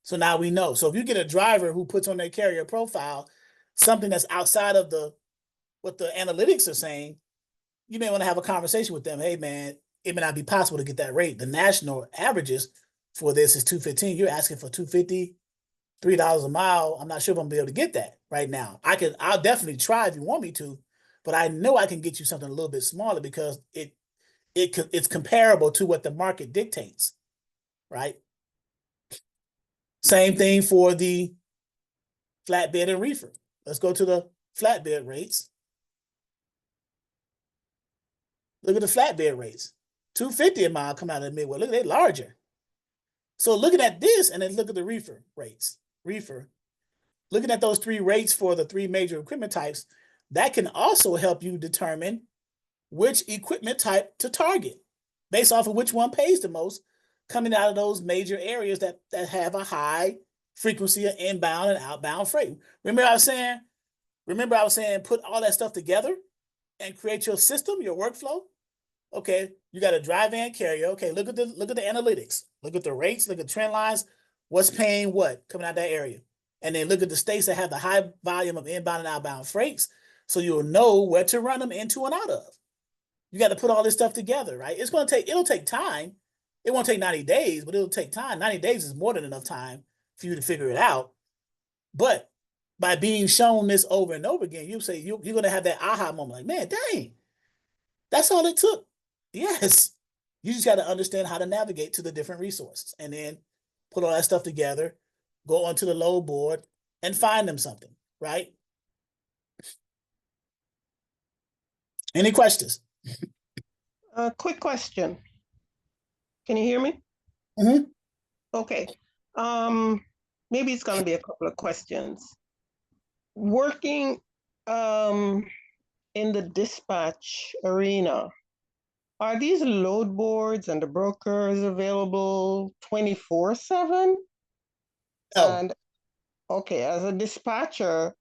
Speaker 1: So now we know. So if you get a driver who puts on their carrier profile something that's outside of what the analytics are saying, you may want to have a conversation with them. Hey, man, it may not be possible to get that rate. The national averages for this is 215. You're asking for 250, $3 a mile. I'm not sure if I'm gonna be able to get that right now. I'll definitely try if you want me to, but I know I can get you something a little bit smaller because it's comparable to what the market dictates, right? Same thing for the flatbed and reefer. Let's go to the flatbed rates. Look at the flatbed rates. 250 a mile come out of the Midwest. Look, they're larger. So looking at this and then look at the reefer rates. Looking at those 3 rates for the 3 major equipment types, that can also help you determine which equipment type to target based off of which one pays the most coming out of those major areas that have a high frequency of inbound and outbound freight. Remember I was saying put all that stuff together and create your system, your workflow. Okay, you got a dry van carrier. Okay, look at the analytics. Look at the rates, look at trend lines, what's paying what coming out of that area. And then look at the states that have the high volume of inbound and outbound freights so you'll know where to run them into and out of. You got to put all this stuff together, right? It'll take time. It won't take 90 days, but it'll take time. 90 days is more than enough time for you to figure it out. But by being shown this over and over again, you're going to have that aha moment like, man, dang, that's all it took. Yes. You just got to understand how to navigate to the different resources and then put all that stuff together, go onto the load board and find them something, right? Any questions?
Speaker 3: Quick question. Can you hear me?
Speaker 1: Mm-hmm.
Speaker 3: Okay. Maybe it's going to be a couple of questions. Working in the dispatch arena, are these load boards and the brokers available 24/7?
Speaker 1: Oh.
Speaker 3: And okay, as a dispatcher,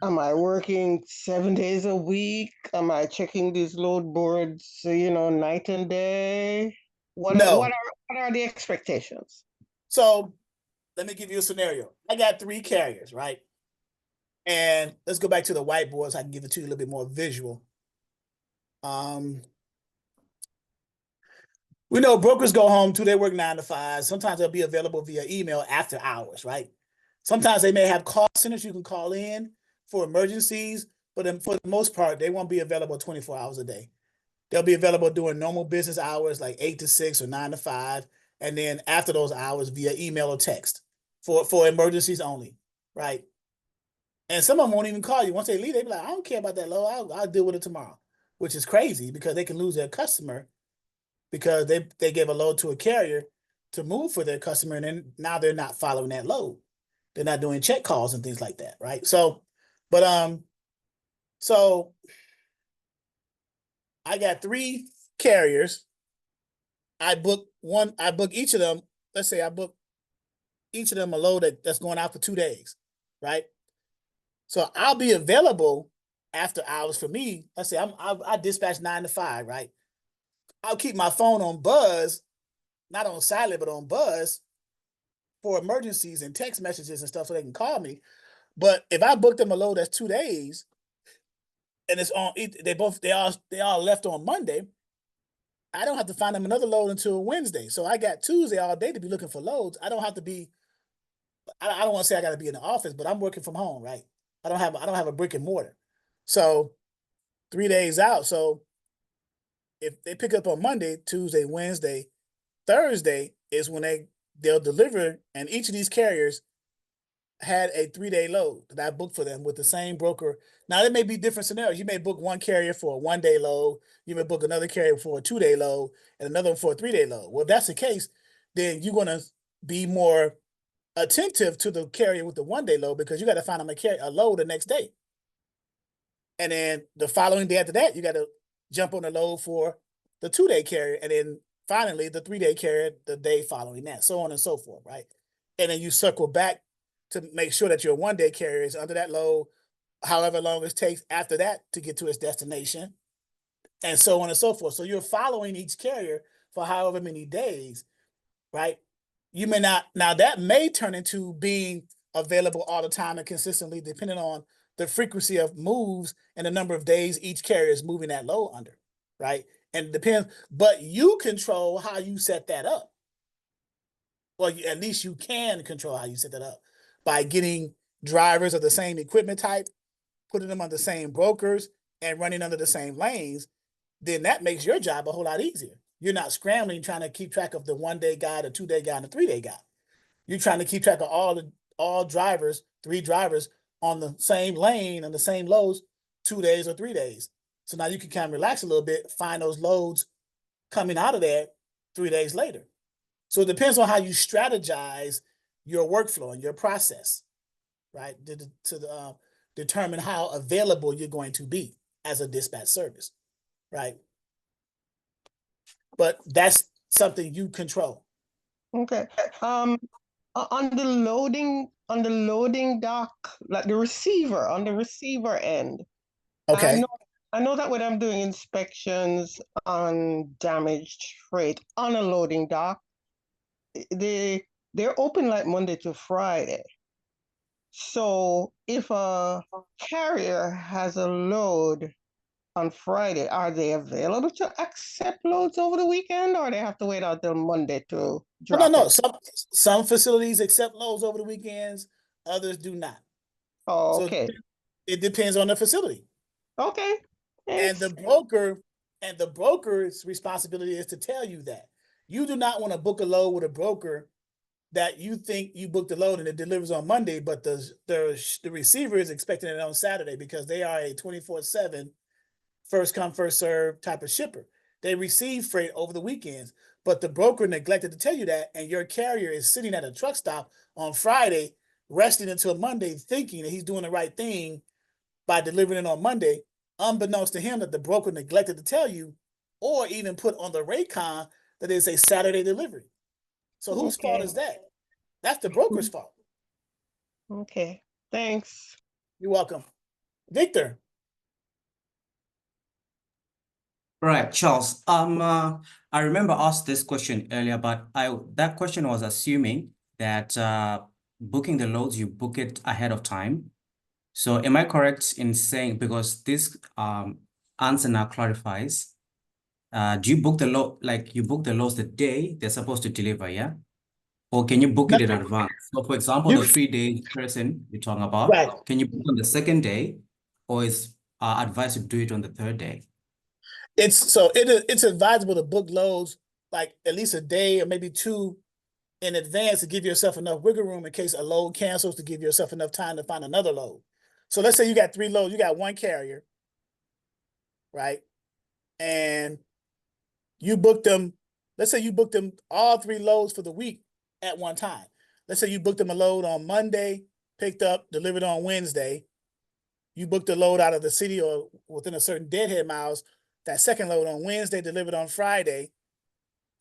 Speaker 3: Am I working 7 days a week? Am I checking these load boards, night and day?
Speaker 1: No.
Speaker 3: What are the expectations?
Speaker 1: So let me give you a scenario. I got 3 carriers, right? And let's go back to the whiteboard so I can give it to you a little bit more visual. We know brokers go home too. They work 9 to 5. Sometimes they'll be available via email after hours, right? Sometimes they may have call centers you can call in for emergencies, but for the most part, they won't be available 24 hours a day. They'll be available during normal business hours like 8 to 6 or 9 to 5, and then after those hours via email or text for emergencies only, right? And some of them won't even call you. Once they leave, they be like, I don't care about that load. I'll deal with it tomorrow, which is crazy because they can lose their customer because they gave a load to a carrier to move for their customer, and then now they're not following that load. They're not doing check calls and things like that, right? So I got 3 carriers. I book each of them. Let's say I book each of them a load that's going out for 2 days, right? So I'll be available after hours for me. Let's say I dispatch 9 to 5, right? I'll keep my phone on buzz, not on silent, but on buzz for emergencies and text messages and stuff so they can call me. But if I book them a load that's 2 days and it's on, they all left on Monday, I don't have to find them another load until Wednesday. So I got Tuesday all day to be looking for loads. I don't have to be, I don't want to say I got to be in the office, but I'm working from home, right? I don't have a brick and mortar. So 3 days out. So if they pick up on Monday, Tuesday, Wednesday, Thursday is when they'll deliver, and each of these carriers had a 3-day load that I booked for them with the same broker. Now there may be different scenarios. You may book one carrier for a 1-day load, you may book another carrier for a 2-day load, and another one for a 3-day load. Well, if that's the case, then you're gonna be more attentive to the carrier with the 1-day load because you got to find them a load the next day. And then the following day after that, you got to jump on the load for the 2-day carrier, and then finally the 3-day carrier the day following that, so on and so forth, right? And then you circle back to make sure that your 1-day carrier is under that load, however long it takes after that to get to its destination, and so on and so forth. So you're following each carrier for however many days, right? You may not, now that may turn into being available all the time and consistently, depending on the frequency of moves and the number of days each carrier is moving that load under, right? And it depends, but you control how you set that up. Well, at least you can control how you set that up by getting drivers of the same equipment type, putting them on the same brokers, and running under the same lanes. Then that makes your job a whole lot easier. You're not scrambling trying to keep track of the 1-day guy, the 2-day guy, and the 3-day guy. You're trying to keep track of all drivers, 3 drivers on the same lane and the same loads 2 days or 3 days. So now you can kind of relax a little bit, find those loads coming out of there 3 days later. So it depends on how you strategize your workflow and your process, right? To determine how available you're going to be as a dispatch service, right? But that's something you control.
Speaker 3: Okay. On the loading dock, like the receiver, on the receiver end.
Speaker 1: Okay.
Speaker 3: I know that when I'm doing inspections on damaged freight on a loading dock, they're open like Monday to Friday. So if a carrier has a load on Friday, are they available to accept loads over the weekend, or they have to wait until Monday to drop
Speaker 1: No.
Speaker 3: it?
Speaker 1: Some facilities accept loads over the weekends, others do not.
Speaker 3: Oh,
Speaker 1: So
Speaker 3: okay.
Speaker 1: it depends on the facility.
Speaker 3: Okay.
Speaker 1: And
Speaker 3: Thanks.
Speaker 1: the broker's responsibility is to tell you that. You do not want to book a load with a broker that you think you booked the load and it delivers on Monday, but the receiver is expecting it on Saturday because they are a 24/7 first come first serve type of shipper. They receive freight over the weekends, but the broker neglected to tell you that, and your carrier is sitting at a truck stop on Friday, resting until Monday, thinking that he's doing the right thing by delivering it on Monday, unbeknownst to him that the broker neglected to tell you, or even put on the Raycon that it's a Saturday delivery. So whose fault is that? That's the broker's fault.
Speaker 3: Okay. Thanks.
Speaker 1: You're welcome. Victor.
Speaker 7: Right, Charles. I remember asked this question earlier, but that question was assuming that booking the loads, you book it ahead of time. So am I correct in saying, because this answer now clarifies, do you book the load, like you book the loads the day they're supposed to deliver, yeah? Or can you book it in advance? So for example, the 3-day person you're talking about,
Speaker 1: Right.
Speaker 7: can you book on the second day, or is advised to do it on the third day?
Speaker 1: It's advisable to book loads like at least a day or maybe two in advance to give yourself enough wiggle room in case a load cancels, to give yourself enough time to find another load. So let's say you got 3 loads, you got 1 carrier, right? And you booked them, let's say you booked them all 3 loads for the week at one time. Let's say you booked them a load on Monday, picked up, delivered on Wednesday. You booked a load out of the city or within a certain deadhead miles, that second load on Wednesday, delivered on Friday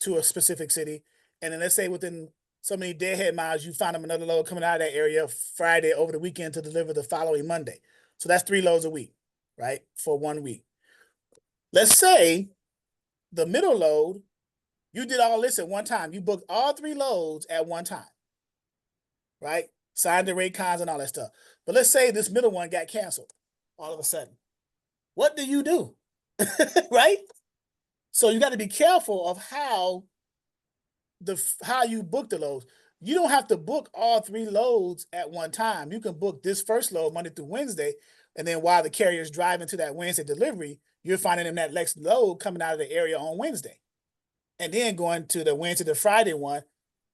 Speaker 1: to a specific city. And then let's say within so many deadhead miles, you find them another load coming out of that area Friday over the weekend to deliver the following Monday. So that's 3 loads a week, right? For 1 week. Let's say the middle load, you did all this at one time. You booked all 3 loads at one time, right? Signed the rate cons and all that stuff. But let's say this middle one got canceled all of a sudden. What do you do? Right? So you got to be careful of how you book the loads. You don't have to book all 3 loads at one time. You can book this first load Monday through Wednesday, and then while the carrier's driving to that Wednesday delivery, you're finding them that next load coming out of the area on Wednesday. And then going to the Wednesday to Friday one,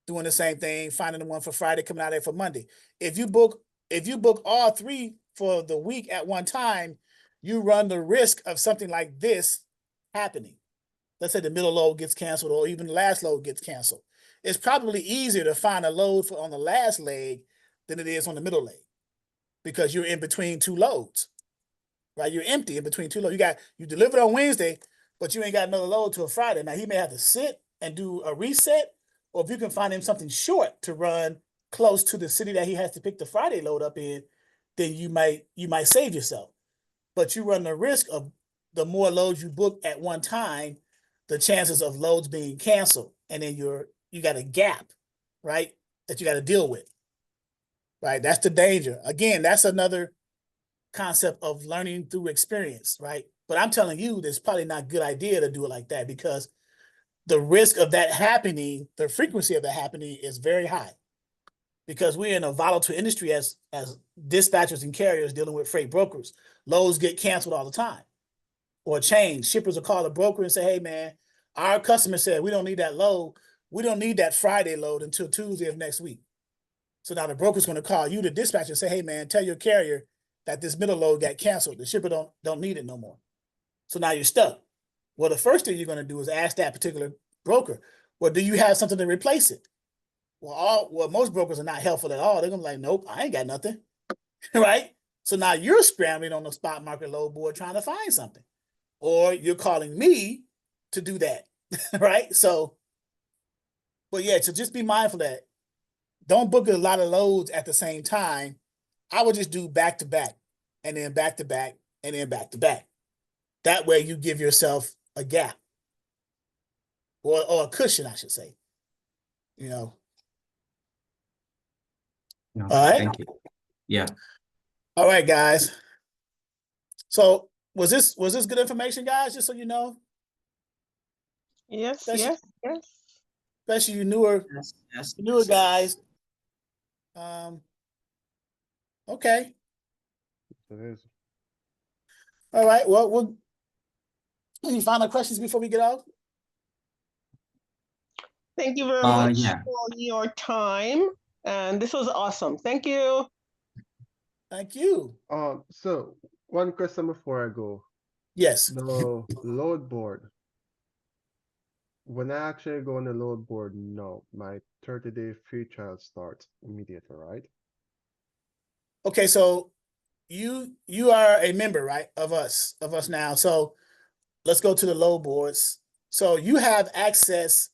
Speaker 1: doing the same thing, finding the one for Friday coming out of there for Monday. If you book all 3 for the week at one time, you run the risk of something like this happening. Let's say the middle load gets canceled or even the last load gets canceled. It's probably easier to find a load on the last leg than it is on the middle leg because you're in between 2 loads, right? You're empty in between 2 loads. You delivered on Wednesday, but you ain't got another load till Friday. Now he may have to sit and do a reset, or if you can find him something short to run close to the city that he has to pick the Friday load up in, then you might save yourself. But you run the risk of the more loads you book at one time, the chances of loads being canceled, and then you got a gap, right, that you got to deal with, right? That's the danger. Again, that's another concept of learning through experience, right? But I'm telling you, it's probably not a good idea to do it like that because the risk of that happening, the frequency of that happening is very high because we're in a volatile industry as dispatchers and carriers dealing with freight brokers. Loads get canceled all the time or change. Shippers will call a broker and say, hey, man, our customer said we don't need that load. We don't need that Friday load until Tuesday of next week. So now the broker's going to call you, the dispatcher, and say, hey, man, tell your carrier that this middle load got canceled. The shipper don't need it no more. So now you're stuck. Well, the first thing you're going to do is ask that particular broker, well, do you have something to replace it? Well, most brokers are not helpful at all. They're going to be like, nope, I ain't got nothing, right? So now you're scrambling on the spot market load board trying to find something. Or you're calling me to do that, right? So, but yeah, so just be mindful that don't book a lot of loads at the same time. I would just do back to back and then back to back and then back to back. That way you give yourself a gap or a cushion, I should say, you know.
Speaker 7: No,
Speaker 1: All right.
Speaker 7: thank you. Yeah.
Speaker 1: All right, guys. So was this good information, guys? Just so you know.
Speaker 3: Yes,
Speaker 1: Especially-
Speaker 3: yes, yes.
Speaker 1: Especially you newer
Speaker 6: Yes.
Speaker 1: guys. Okay.
Speaker 5: It is.
Speaker 1: All right. Well, any final questions before we get off?
Speaker 3: Thank you very much
Speaker 7: Yeah.
Speaker 3: for your time. And this was awesome. Thank you.
Speaker 1: Thank you.
Speaker 5: So one question before I go.
Speaker 1: Yes.
Speaker 5: The load board. When I actually go on the load board, no, my 30-day free trial starts immediately, right?
Speaker 1: Okay, so you are a member, right, of us now. So let's go to the load boards. So you have access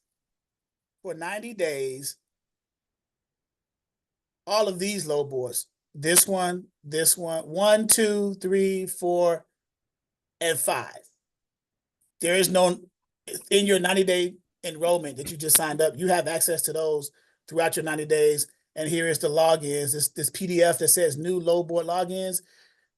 Speaker 1: for 90 days, all of these load boards. this one, 1, 2, 3, 4, and 5. There is no, in your 90-day enrollment that you just signed up, you have access to those throughout your 90 days. And here is the logins, this PDF that says new load board logins.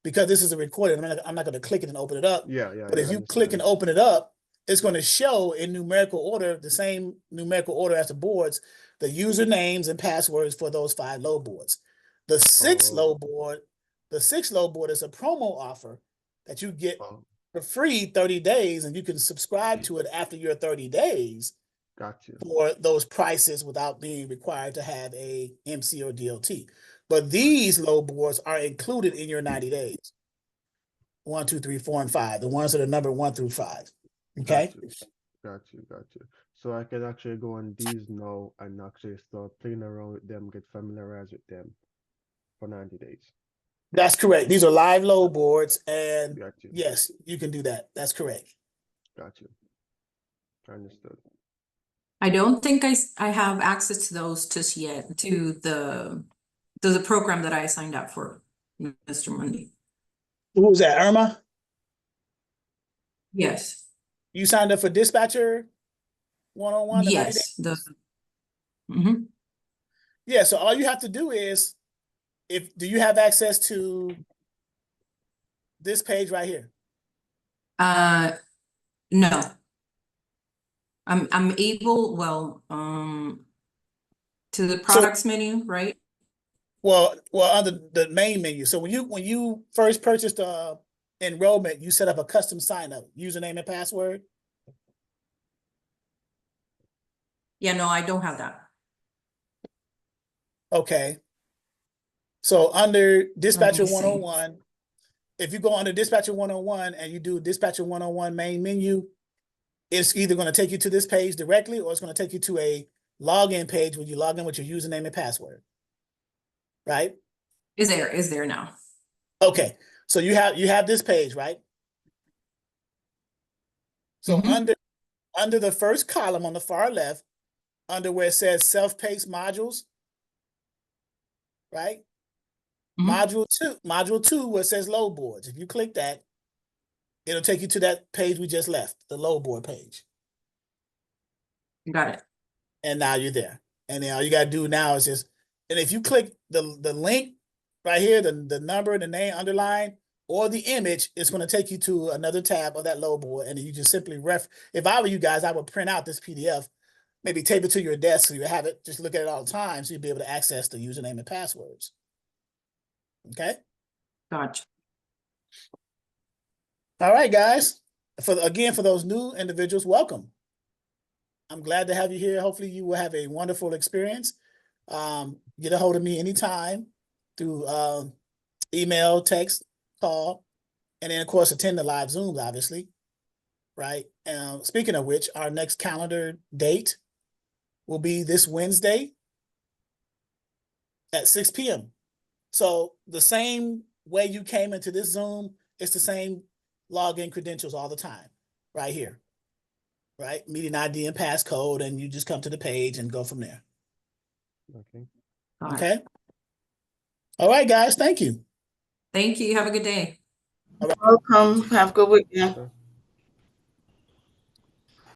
Speaker 1: Because this is a recording, I'm not going to click it and open it up.
Speaker 5: Yeah,
Speaker 1: But if
Speaker 5: I
Speaker 1: you click and
Speaker 5: understand.
Speaker 1: open it up, it's going to show in numerical order, the same numerical order as the boards, the usernames and passwords for those 5 load boards. The sixth
Speaker 5: Oh.
Speaker 1: load board is a promo offer that you get
Speaker 5: Oh,
Speaker 1: for free 30 days, and you can subscribe to it after your 30 days
Speaker 5: got you.
Speaker 1: for those prices without being required to have a MC or DLT. But these load boards are included in your 90 days. 1, 2, 3, 4, and 5. The ones that are numbered 1 through 5. Okay.
Speaker 5: Got you. So I can actually go on these now and actually start playing around with them, get familiarized with them for 90 days.
Speaker 1: That's correct. These are live load boards, and
Speaker 5: Got you.
Speaker 1: yes, you can do that. That's correct.
Speaker 5: Got you. Understood.
Speaker 8: I don't think I have access to those just yet, to the program that I signed up for, Mr. Mundy.
Speaker 1: Who was that, Irma?
Speaker 8: Yes,
Speaker 1: You signed up for Dispatcher 101?
Speaker 8: yes, Mhm.
Speaker 1: Yeah, so all you have to do is, do you have access to this page right here?
Speaker 8: No. I'm able, well, to the products menu, right?
Speaker 1: Well, under the main menu. So when you first purchased enrollment, you set up a custom sign up, username and password.
Speaker 8: Yeah, no, I don't have that.
Speaker 1: Okay. So under Dispatcher
Speaker 8: Let me see.
Speaker 1: 101, if you go under Dispatcher 101 and you do Dispatcher 101 main menu, it's either going to take you to this page directly, or it's going to take you to a login page where you log in with your username and password. Right?
Speaker 8: Is there now?
Speaker 1: Okay. So you have this page, right? So
Speaker 8: Mhm.
Speaker 1: under the first column on the far left, under where it says self-paced modules, right?
Speaker 8: Mhm.
Speaker 1: Module 2, where it says load boards. If you click that, it'll take you to that page we just left, the load board page.
Speaker 8: Got it.
Speaker 1: And now you're there. And then all you gotta do now is and if you click the link right here, the number, the name, underline, or the image, it's going to take you to another tab of that load board. And you just simply if I were you guys, I would print out this PDF, maybe tape it to your desk so you have it, just look at it all the time, so you'll be able to access the username and passwords. Okay?
Speaker 8: Gotcha.
Speaker 1: All right, guys. For those new individuals, welcome. I'm glad to have you here. Hopefully you will have a wonderful experience. Get a hold of me anytime through email, text, call, and then of course attend the live Zooms, obviously. Right. Speaking of which, our next calendar date will be this Wednesday at 6 p.m. So the same way you came into this Zoom, it's the same login credentials all the time, right here. Right? Meeting ID and passcode, and you just come to the page and go from there.
Speaker 5: Okay.
Speaker 1: Okay. All right, guys. Thank you.
Speaker 8: Thank you. Have a good day.
Speaker 6: Welcome. Have a good weekend.
Speaker 5: Sure.